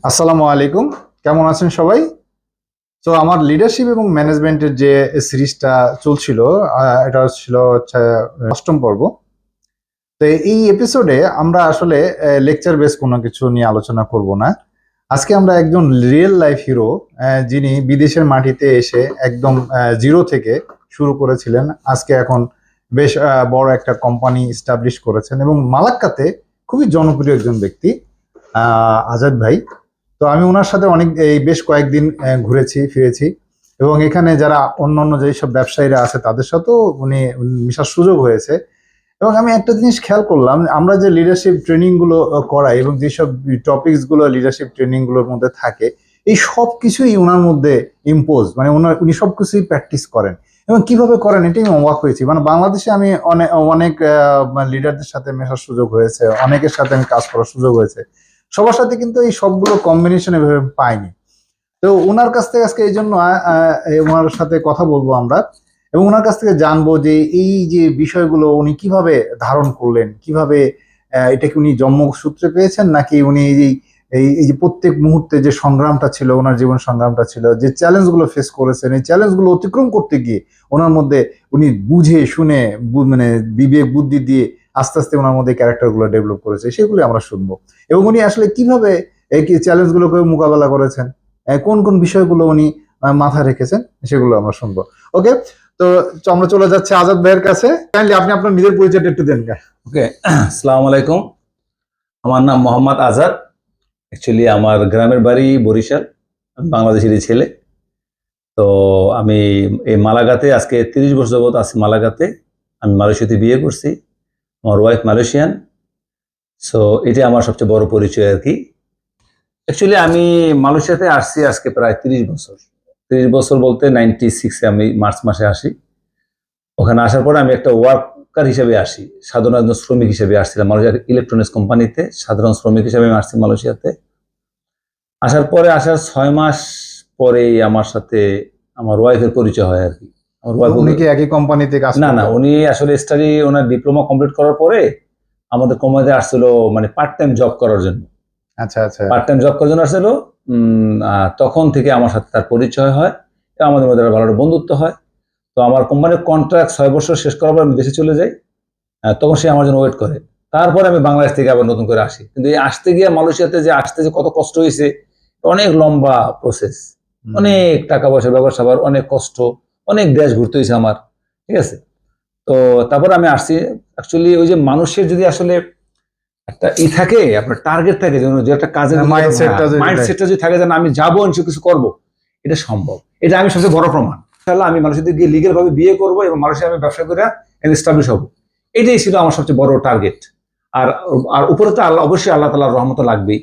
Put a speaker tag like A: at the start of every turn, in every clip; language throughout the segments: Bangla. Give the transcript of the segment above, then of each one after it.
A: আসসালামু আলাইকুম। কেমন আছেন সবাই? তো আমার লিডারশিপ এবং ম্যানেজমেন্টের যে সিরিজটা চলছিল, এটা ছিল হচ্ছে অষ্টম পর্ব। তো এই এপিসোডে আমরা আসলে লেকচার বেস কোনো কিছু নিয়ে আলোচনা করব না। আজকে আমরা একজন রিয়েল লাইফ হিরো, যিনি বিদেশের মাটিতে এসে একদম জিরো থেকে শুরু করেছিলেন, আজকে এখন বেশ বড় একটা কোম্পানি স্টাবলিশ করেছেন এবং মালাক্কাতে খুবই জনপ্রিয় একজন ব্যক্তি, আজাদ ভাই। তো আমি ওনার সাথে অনেক এই বেশ কয়েকদিন ঘুরেছি ফিরেছি এবং এখানে যারা অন্যান্য যেসব ব্যবসায়ীরা আছে তাদের সাথেও উনি মিশার সুযোগ হয়েছে। এবং আমি একটা জিনিস খেয়াল করলাম, আমরা যে লিডারশিপ ট্রেনিং গুলো করাই এবং যেসব টপিকস গুলো লিডারশিপ ট্রেনিং গুলোর মধ্যে থাকে, এই সব কিছুই ওনার মধ্যে ইম্পোজ, মানে উনি সবকিছুই প্র্যাকটিস করেন। এবং কিভাবে করেন এটাই আমি অবাক হয়েছি। মানে বাংলাদেশে আমি অনেক অনেক লিডারদের সাথে মেশার সুযোগ হয়েছে, অনেকের সাথে আমি কাজ করার সুযোগ হয়েছে, সবার সাথে কিন্তু এই সবগুলো কম্বিনেশন এভাবে পাইনি। তো ওনার কাছ থেকে আজকে এই জন্য ওনার সাথে কথা বলবো আমরা এবং ওনার কাছ থেকে জানবো যে এই যে বিষয়গুলো উনি কিভাবে ধারণ করলেন, কিভাবে এটা কি উনি জন্মসূত্রে পেয়েছেন, নাকি উনি এই যে প্রত্যেক মুহূর্তে যে সংগ্রামটা ছিল, ওনার জীবন সংগ্রামটা ছিল, যে চ্যালেঞ্জগুলো ফেস করেছেন, এই চ্যালেঞ্জগুলো অতিক্রম করতে গিয়ে ওনার মধ্যে উনি বুঝে শুনে মানে বিবেক বুদ্ধি দিয়ে আস্তে আস্তে ওনার মধ্যে ক্যারেক্টারগুলো ডেভেলপ করেছে, সেগুলো আমরা শুনবো। এবং উনি আসলে কিভাবে এই চ্যালেঞ্জগুলোকে মোকাবেলা করেছেন, কোন কোন বিষয়গুলো উনি মাথায় রেখেছেন, সেগুলো আমরা শুনবো। ওকে, তো আমরা চলে যাচ্ছি আজাদ ভাইয়ের কাছে। কাইন্ডলি আপনি আপনার নিজের পরিচয়টা একটু দেন।
B: ওকে, আসসালামু আলাইকুম। আমার নাম মোহাম্মদ আজাদ। অ্যাকচুয়ালি আমার গ্রামের বাড়ি বরিশাল। আমি বাংলাদেশেরই ছেলে। তো আমি এই মালাগাতে আজকে 30 বছর যাবত আছি মালাগাতে। আমি মালয়েশিয়াতে বিয়ে করছি। আমার ওয়াইফ মালয়েশিয়ান। সো এটাই আমার সবচেয়ে বড় পরিচয় আর কি। অ্যাকচুয়ালি আমি মালয়েশিয়াতে আসছি আজকে প্রায় 30 বছর। 30 বছর বলতে 96-এ আমি মার্চ মাসে আসি। ওখানে আসার পরে আমি একটা ওয়ার্কার হিসেবে আসি, সাধারণ একজন শ্রমিক হিসেবে আসছিলাম মালয়েশিয়ার ইলেকট্রনিক্স কোম্পানিতে। সাধারণ শ্রমিক হিসেবে আমি আসছি মালয়েশিয়াতে। আসার 6 মাস পরেই আমার সাথে আমার ওয়াইফের পরিচয় হয় আর কি। আমার ওয়াইফ,
A: উনি কি একই কোম্পানিতে কাজ
B: না না,
A: করতেন?
B: উনি আসলে স্টাডি, ওনার ডিপ্লোমা কমপ্লিট করার পরে আমাদের কোম্পানিতে আসছিল, মানে পার্ট টাইম জব করার জন্য।
A: আচ্ছা আচ্ছা।
B: পার্ট টাইম জব করার জন্য আসছিল। তখন থেকে আমার সাথে তার পরিচয় হয় এবং আমাদের মধ্যে একটা ভালো একটা বন্ধুত্ব হয়। তো আমার কোম্পানির কন্ট্রাক্ট 6 বছর শেষ করার পর আমি দেশে চলে যাই। তখন সে আমার জন্য ওয়েট করে। তারপরে আমি বাংলাদেশ থেকে আবার নতুন করে আসি। কিন্তু এই আসতে গিয়ে মালয়েশিয়াতে যে আসতে যে কত কষ্ট হয়েছে, অনেক লম্বা প্রসেস, অনেক টাকা পয়সা ব্যবসা, আবার অনেক কষ্ট, অনেক দেশ ঘুরতে হয়েছে আমার। ঠিক আছে। তো তারপর আমি আসছি। অ্যাকচুয়ালি ওই যে মানুষের যদি আসলে একটা থাকে, আপনার টার্গেট থাকে, যে একটা কাজের মাইন্ডসেটটা যদি থাকে যে আমি যাবো কিছু করবো, এটা সম্ভব। এটা আমি সবচেয়ে বড় প্রমাণ। আমি মানুষের গিয়ে লিগেল ভাবে বিয়ে করবো এবং মানুষের আমি ব্যবসা করে এস্টাবলিশ হবো, এটাই ছিল আমার সবচেয়ে বড় টার্গেট। আর আর উপরে তো আল্লাহ, অবশ্যই আল্লাহ তাআলার রহমত লাগবেই।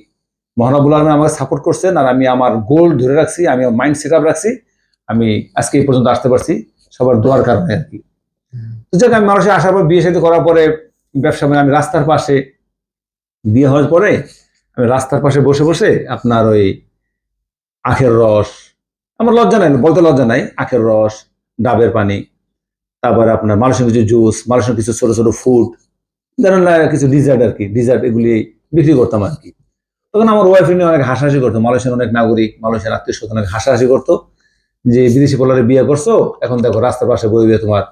B: মহানবুল আলমী আমাকে সাপোর্ট করছেন আর আমি আমার গোল ধরে রাখছি, আমি মাইন্ড সেট আপ রাখছি। আমি আজকে এই পর্যন্ত আসতে পারছি সবার দোয়ার কারণে আর কি। তো যাক, আমি মানুষের আসার পর বিয়ে সাথে করার পরে ব্যবসা, মানে আমি রাস্তার পাশে, বিয়ে হওয়ার পরে আমি রাস্তার পাশে বসে বসে আপনার ওই আখের রস, আমার লজ্জা নাই বলতে, লজ্জা নাই, আখের রস, ডাবের পানি, তারপরে আপনার মানুষের কিছু জুস, মানুষের কিছু ছোট ছোট ফুড, ধরেন কিছু ডিজার্ট আর কি, ডিজার্ট এগুলি বিক্রি করতাম আর কি। তখন আমার ওয়াইফ নিয়ে অনেক হাসাহাসি করতো, মালয়েশিয়ার অনেক নাগরিক, মালয়েশিয়ার আত্মীয় স্বজন অনেক হাসাহাসি করতো যে বিদেশি পোলারে বিয়ে করছো, এখন দেখো রাস্তার পাশে বই বিয়ে তোমার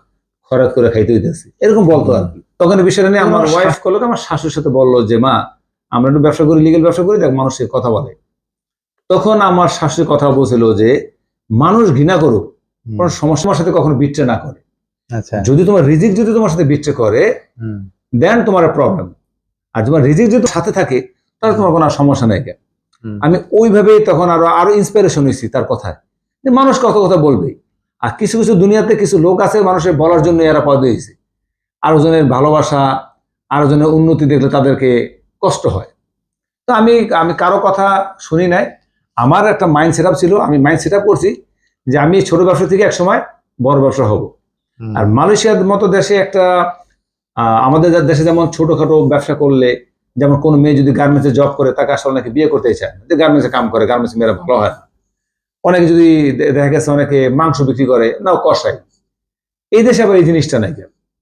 B: খরচ করে খাইতে হইতেছে, এরকম বলতো আর কি। তখন এই বিষয়টা নিয়ে আমার ওয়াইফ করলো, আমার শাশুর সাথে বললো যে মা, আমরা একটু ব্যবসা করি, লিগেল ব্যবসা করি, দেখ মানুষের কথা বলে। তখন আমার শাশুড়ি কথা বলছিল যে মানুষ ঘৃণা করুক, কোন সমস্যার সাথে কখনো বিট্রে না করে। যদি তোমার রিজিক যদি তোমার সাথে বিট্রে করে, দেন তোমার প্রবলেম। আর তোমার রিজিক যদি সাথে থাকে, তাহলে তোমার কোনো সমস্যা নেই। আমি ওইভাবেই তখন আরো ইন্সপিরেশন হয়েছি তার কথায়, যে মানুষ কত কথা বলবে। আর কিছু কিছু দুনিয়াতে কিছু লোক আছে মানুষের বলার জন্য এরা পদ হয়েছে। আরো জনের ভালোবাসা, আরো জনের উন্নতি দেখলে তাদেরকে কষ্ট হয়। তো আমি আমি কারো কথা শুনি নাই। আমার একটা মাইন্ড সেট আপ ছিল, আমি মাইন্ড সেট আপ করছি যে আমি ছোট ব্যবসা থেকে একসময় বড় ব্যবসা হব। আর মালয়েশিয়ার মতো দেশে একটা, আমাদের দেশে যেমন ছোটখাটো ব্যবসা করলে, যেমন কোনো মেয়ে যদি গার্মেন্টসে জব করে, তাকে আসলে অনেকে বিয়ে করতে চায় না, যে গার্মেন্টসে কাম করে, গার্মেন্টস মেয়েরা ভালো হয় না। অনেকে যদি দেখা গেছে অনেকে মাংস বিক্রি করে, না কষাই। এই দেশে আবার এই জিনিসটা নাই।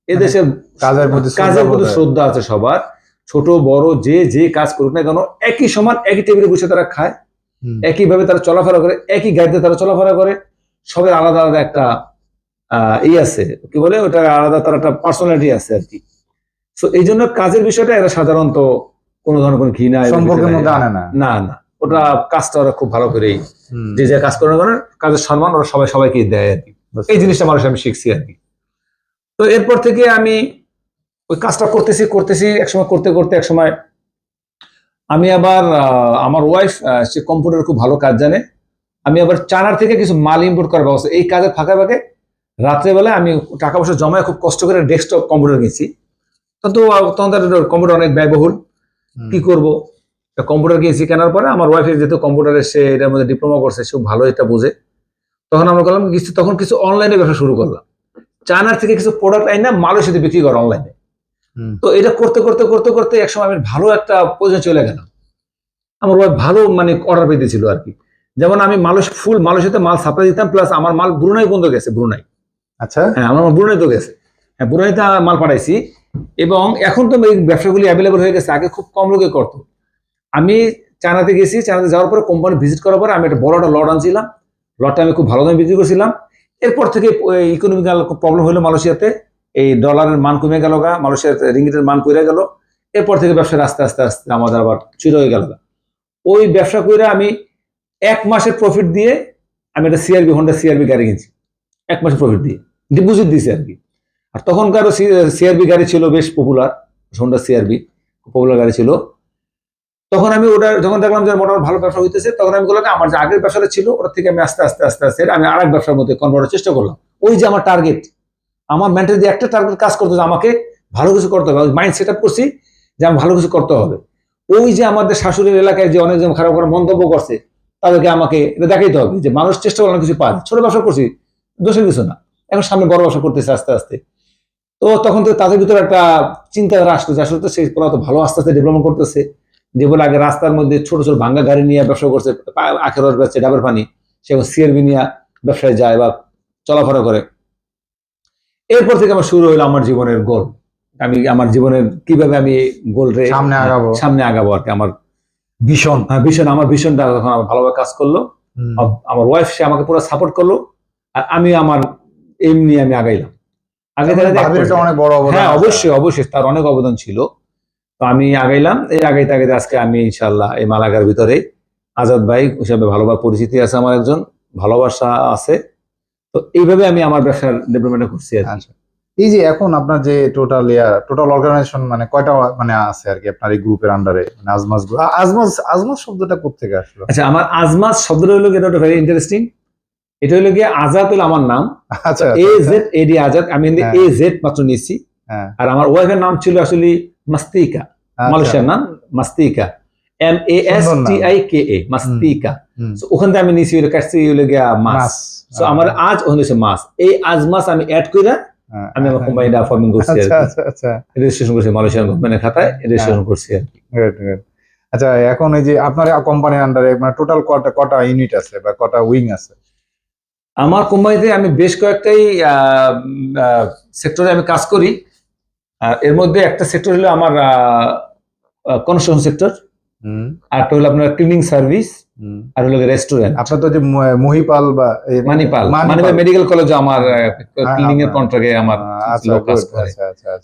B: এই দেশে কাজের প্রতি শ্রদ্ধা আছে সবার, ছোট বড় যে যে কাজ করুক না কেন, একই সমান একই টেবিলে বসে তারা খায়, একইভাবে তারা চলাফেরা করে, একই গাড়িতে তারা চলাফেরা করে, সবের আলাদা আলাদা একটা আছে, কি বলে ওটা, আলাদা তার একটা পার্সোনালিটি আছে আর কি। তো এই জন্য কাজের বিষয়টা এরা সাধারণত কোনো ধরনের কোনো ঘৃণা
A: সম্পর্কের মধ্যে আনে না।
B: না না, ওটা কাজটা ওরা খুব ভালো করেই, যে যে কাজ করে না কাজের সম্মান ওরা সবাই সবাইকে দেয় আর কি। এই জিনিসটা মানুষ আমি শিখছি আর কি। তো এরপর থেকে আমি ওই কাজটা করতেছি একসময় করতে করতে একসময় আমি আবার আমার ওয়াইফ, সে কম্পিউটার খুব ভালো কাজ জানে, আমি আবার চায়নার থেকে কিছু মাল ইম্পোর্ট করার ব্যবস্থা, এই কাজের ফাঁকে ফাঁকে রাত্রেবেলায় আমি টাকা পয়সা জমায় খুব কষ্ট করে ডেস্কটপ কম্পিউটার কিনছি। তখন কম্পিউটার অনেক ব্যয়বহুল, কি করবো, কম্পিউটার কিনছি। কেনার পরে আমার ওয়াইফের যেহেতু কম্পিউটারে সে এটার মধ্যে ডিপ্লোমা করছে, সে ভালো এটা বোঝে, তখন আমরা করলাম তখন কিছু অনলাইনে ব্যবসা শুরু করলাম, চায়নার থেকে কিছু প্রোডাক্ট আইনা মালয়েশিয়াতে বিক্রি করা অনলাইনে। তো এটা করতে করতে করতে করতে একসময় আমি ভালো একটা পজিশন চলে গেলাম, আমার ওয়াইফ ভালো মানে অর্ডার পেতেছিল আর কি। যেমন আমি মালয়েশিয়াতে মাল সাপ্লাই দিতাম, প্লাস আমার মাল ব্রুনাই পর্যন্ত গেছে, ব্রুনাই।
A: আচ্ছা,
B: হ্যাঁ আমার ব্রুনাই তো গেছে, হ্যাঁ ব্রুনাইতে মাল পাঠাইছি। এবং এখন তো এই ব্যবসাগুলি অ্যাভেলেবল হয়ে গেছে, আগে খুব কম লোকে করতো। আমি চায়নাতে গেছি, চায়নাতে যাওয়ার পরে কোম্পানি ভিজিট করার পরে আমি একটা বড় একটা লট আনছিলাম, লটটা আমি খুব ভালো দামে বিক্রি করছিলাম। এরপর থেকে ইকোনমিক্যাল প্রবলেম হলো মালয়েশিয়াতে, এই ডলারের মান কমে গেল, মালয়েশিয়ার রিঙ্গিটের মান কমে গেল। এরপর থেকে ব্যবসার আস্তে আস্তে আস্তে আমাদের আবার চুরি হয়ে গেল। ওই ব্যবসা করে আমি 1 মাসের প্রফিট দিয়ে আমি একটা হোন্ডা সিআরবি গাড়ি কিনছি, 1 মাসের প্রফিট দিয়ে ডিপোজিট দিয়েছি আর কি। আর তখনকারও সিআরবি গাড়ি ছিল বেশ পপুলার, হোন্ডা সিআরবি পপুলার গাড়ি ছিল। তখন আমি ওটা যখন দেখলাম যে মোটামুটি ভালো ব্যবসা হইতেছে, তখন আমি বললাম আমার যে আগের ব্যবসাটা ছিল ওটা থেকে আমি আস্তে আস্তে আস্তে আস্তে আমি আরেক ব্যবসার মধ্যে কনভার্টের চেষ্টা করলাম। ওই যে আমার টার্গেট, আমার মেন্টালি একটা টার্গেট কাজ করতে, আমাকে ভালো কিছু করতে হবে, মাইন্ড সেট আপ করছি যে আমি ভালো কিছু করতে হবে। ওই যে আমাদের শাশুড়ির এলাকায় যে অনেকজন খারাপ খারাপ মন্তব্য করছে, তাদেরকে আমাকে এটা দেখাইতে হবে যে মানুষ চেষ্টা করে কিছু পায়। ছোট ব্যবসা করছি, দোষের কিছু না, এখন সামনে বড় ব্যবসা করতেছে আস্তে আস্তে। তো তখন তো তাদের ভিতরে একটা চিন্তাধারা আসতো যে আসলে তো সেই পোলা তো ভালো আস্তে আস্তে ডেভেলপমেন্ট করতেছে, যে বলে আগে রাস্তার মধ্যে ছোট ছোট ভাঙ্গা গাড়ি নিয়ে ব্যবসা করছে, আখের রস বেচছে, ডাবের পানি, সে এখন সিআরবি নিয়ে ব্যবসায় যায় বা চলাফেরা করে। এরপর থেকে আমার শুরু হলো আমার জীবনের গোল, আমি আমার জীবনের কিভাবে আমি গোলরে সামনে আগাবো আর কি। আমার ভীষণ আমার ভীষণটা তখন আমার ভালোভাবে কাজ করলো, আমার ওয়াইফ সে আমাকে পুরো সাপোর্ট করলো, আর আমি আমার এম নিয়ে আমি আগাইলাম।
A: অনেক বড় অবদান,
B: হ্যাঁ অবশ্যই অবশ্যই তার অনেক অবদান ছিল। তো আমি আগাইলাম, এই আগাইতে আগাইতে আজকে আমি ইনশাল্লাহ এই মালাগার ভিতরে আজাদ ভাই হিসাবে ভালোভাবে পরিচিতি আছে, আমার একজন ভালোবাসা আছে। তো এইভাবে আমি আমার ব্যবসার ডেভেলপমেন্ট করছি আর কি।
A: এই যে এখন আপনার যে টোটাল অর্গানাইজেশন মানে কয়টা মানে আছে আর কি আপনার এই গ্রুপের আন্ডারে, মানে আজমাস শব্দটা কোত্থেকে আসলো?
B: আচ্ছা, আমার আজমাস শব্দটা হলো কি, এটা ভেরি ইন্টারেস্টিং। এটা হলো গিয়ে আজাদ হলো আমার নাম,
A: আচ্ছা
B: AZAD আজাদ, আমি AZ মাত্র নিয়েছি। আর আমার ওয়াইফের নাম ছিল আসলে মাস্তিকা, মালয়েশিয়ার নাম মাস্তিকা, MASTIKA মাস্তিকা। ওখান থেকে আমি নিয়েছি, ওটা কাটছি হলো গিয়া মাস। তো আমার আজ ওখানে হচ্ছে মাস, এই আজমাস আমি অ্যাড করে আমি আমার কোম্পানিটা ফর্মিং করছি আর কি, রেজিস্ট্রেশন করছি মালয়েশিয়ান গভর্নমেন্টের খাতায় রেজিস্ট্রেশন করছি আর কি।
A: আচ্ছা, এখন এই যে আপনার কোম্পানির আন্ডারে মানে টোটাল কটা ইউনিট আছে বা কটা উইং আছে?
B: আমার কোম্পানিতে আমি বেশ কয়েকটাই সেক্টরে আমি কাজ করি। এর মধ্যে একটা সেক্টর হলো আমার কনস্ট্রাকশন সেক্টর, আর একটা হলো আপনার ক্লিনিং সার্ভিস, আর হলো রেস্টুরেন্ট।
A: আপনার তো যে মহিপাল বা
B: মানিপাল মেডিকেল কলেজে আমার ক্লিনিং এর কন্ট্রাক্টে আমার লোক কাজ করে।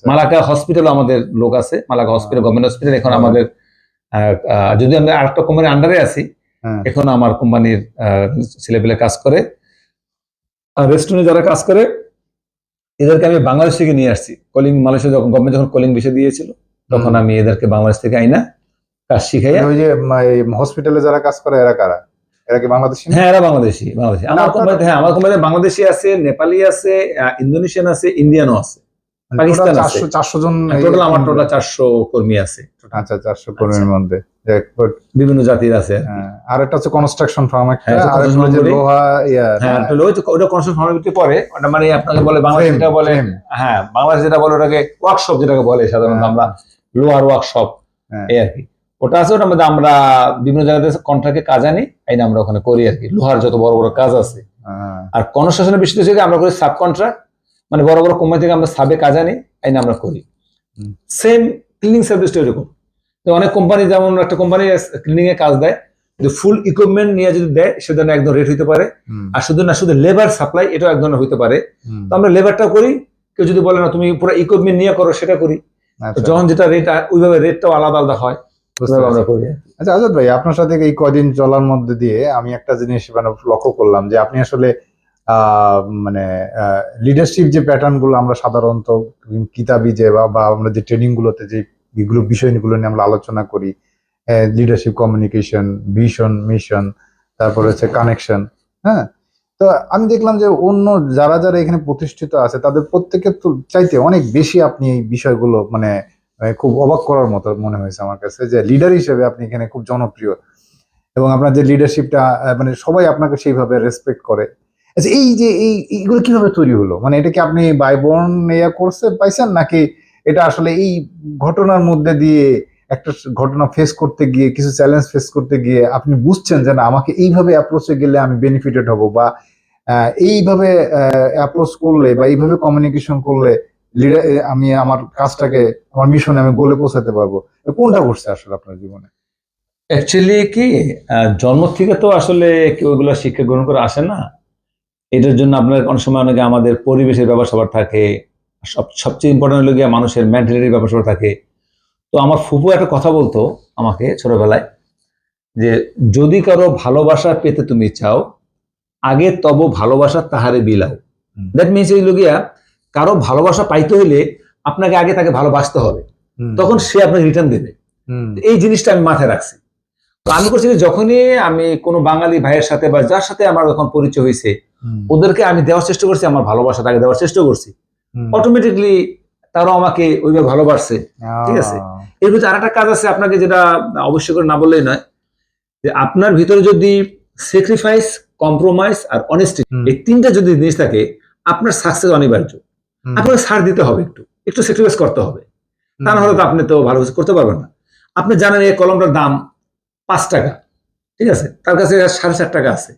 B: মালাকা হসপিটাল আমাদের লোক আছে, মালাকা হসপিটাল গভর্নমেন্ট হসপিটাল। এখন আমাদের যদি আমরা আরেকটা কোম্পানির আন্ডারে আছি, এখন আমার কোম্পানির ছেলেপেলে কাজ করে। আর রেস্টুরেন্টে যারা কাজ করে এদেরকে আমি বাংলাদেশ থেকে নিয়ে আসছি। কলিং মালয়েশিয়া যখন গভর্নমেন্ট যখন কলিং ভিসা দিয়েছিল, তখন আমি এদেরকে বাংলাদেশ থেকে আইনা কাজ শিখাইয়া।
A: ওই যে হসপিটালে যারা কাজ করে এরা কারা? এরা কি বাংলাদেশি?
B: হ্যাঁ, এরা বাংলাদেশী। আমার কোম্পানিতে, হ্যাঁ আমার কোম্পানিতে বাংলাদেশি আছে, নেপালি আছে, ইন্দোনেশিয়ান আছে, ইন্ডিয়ানও আছে, পাকিস্তান আছে।
A: 400 জন
B: টোটাল, আমার টোটাল 400 কর্মী আছে।
A: আচ্ছা, 400 কর্মীর মধ্যে
B: বিভিন্ন জাতির আছে।
A: আর একটা হচ্ছে কনস্ট্রাকশন ফার্ম, একটা আর একটা যে লোহা,
B: হ্যাঁ ওটা কনস্ট্রাকশন ফার্মের ভিতরে পড়ে। ওটা মানে আপনাকে বলে বাংলাদেশ যেটা বলে, হ্যাঁ বাংলাদেশ যেটা বলে ওটাকে ওয়ার্কশপ যেটাকে বলে সাধারণত আমরা, লোহার ওয়ার্কশপ এই আর কি। ওটা আছে, ওটার মধ্যে আমরা বিভিন্ন জায়গাতে কন্ট্রাক্টে কাজ আনি, আইনা আমরা ওখানে করি আর কি, লোহার যত বড় বড় কাজ আছে। আর কনস্ট্রাকশনের বিষয় থেকে আমরা করি সাব কন্ট্রাক্ট, মানে বড় বড় কোম্পানি থেকে আমরা সাবে কাজ আনি, আইনা আমরা করি। সেম ক্লিনিং সার্ভিসটা এরকম, অনেক কোম্পানি, যেমন একটা কোম্পানি ক্লিনিং এ কাজ দেয়, ফুল ইকুইপমেন্ট নিয়ে যদি দেয় সে ধরনের এক ধরনের রেট হইতে পারে, আর শুধু না শুধু লেবার সাপ্লাই এটাও এক ধরনের হইতে পারে। তো আমরা লেবারটা করি, কেউ যদি বলে না তুমি পুরো ইকুইপমেন্ট নিয়ে করো সেটা করি। যখন যেটা রেট ওইভাবে রেটটাও আলাদা আলাদা হয়, আমরা করি।
A: আচ্ছা আজাদ ভাই, আপনার সাথে এই কদিন চলার মধ্যে দিয়ে আমি একটা জিনিস মানে লক্ষ্য করলাম যে আপনি আসলে মানে লিডারশিপ যে প্যাটার্ন গুলো আমরা সাধারণত কিতাবি যে বা আমরা যে ট্রেনিং গুলোতে যে বিষয়গুলো নিয়ে আমরা আলোচনা করি, লিডারশিপ, কমিউনিকেশন, ভিশন, মিশন, তারপরে হচ্ছে কানেকশন, হ্যাঁ, তো আমি দেখলাম যে অন্য যারা যারা এখানে প্রতিষ্ঠিত আছে তাদের প্রত্যেকের চাইতে অনেক বেশি আপনি এই বিষয়গুলো মানে খুব অবাক করার মতো মনে হয়েছে আমার কাছে, যে লিডার হিসেবে আপনি এখানে খুব জনপ্রিয় এবং আপনার যে লিডারশিপটা মানে সবাই আপনাকে সেইভাবে রেসপেক্ট করে। আচ্ছা, এই যে এইগুলো কিভাবে তৈরি হলো? মানে এটা কি আপনি বাই বর্ন কোর্সে পাইছেন, নাকি এটা আসলে এই ঘটনার মধ্যে দিয়ে একটা ঘটনা ফেস করতে গিয়ে, কিছু চ্যালেঞ্জ ফেস করতে গিয়ে আপনি বুঝছেন যে না, আমাকে এইভাবে অ্যাপ্রোচে গেলে আমি বেনিফিটেড হব, বা এইভাবে অ্যাপ্রোচ করলে বা এইভাবে কমিউনিকেশন করলে আমি আমার কাজটাকে, আমার মিশনে আমি গোলে পৌঁছাতে পারবো? কোনটা ঘটছে আসলে আপনার জীবনে?
B: অ্যাকচুয়ালি কি জন্ম থেকে তো আসলে কেউ এগুলো শিক্ষা গ্রহণ করে আসে না। এটার জন্য আপনার অনেক সময় অনেকে আমাদের পরিবেশের ব্যাপার স্যাপার থাকে, সবচেয়ে ইম্পর্টেন্ট হলো গিয়ে মানুষের মেন্টালিটির ব্যাপার স্যাপার থাকে। তো আমার ফুপু একটা কথা বলতো আমাকে ছোটবেলায়, যে যদি কারো ভালোবাসা পেতে তুমি চাও, আগে তব ভালোবাসা তাহারে বিলাও। দ্যাট মিনস এই লগিয়া কারো ভালোবাসা পাইতে হইলে আপনাকে আগে তাকে ভালোবাসতে হবে, তখন সে আপনাকে রিটার্ন দেবে। এই জিনিসটা আমি মাথায় রাখছি। তো আমি করছি যখনই আমি কোনো বাঙালি ভাইয়ের সাথে বা যার সাথে আমার যখন পরিচয় হয়েছে, ওদেরকে আমি দেওয়ার চেষ্টা করছি, আমার ভালোবাসা তাকে দেওয়ার চেষ্টা করছি, অটোমেটিকলি তারাও আমাকে ওইভাবে ভালোবাসছে। ঠিক আছে, এর ভিতরে আর একটা কাজ আছে আপনাকে, যেটা অবশ্যই করে না বললেই নয়, যে আপনার ভিতরে যদি স্যাক্রিফাইস, কম্প্রোমাইজ আর অনেস্টি, এই তিনটা যদি জিনিস থাকে, আপনার সাকসেস অনিবার্য। আপনাকে ছাড় দিতে হবে, একটু স্যাক্রিফাইস করতে হবে, তা না হলে তো আপনি তো ভালো কিছু করতে পারবেন না। আপনি জানেন এই কলমটার দাম 5 টাকা, ঠিক আছে, তার কাছে 7.5 টাকা আছে,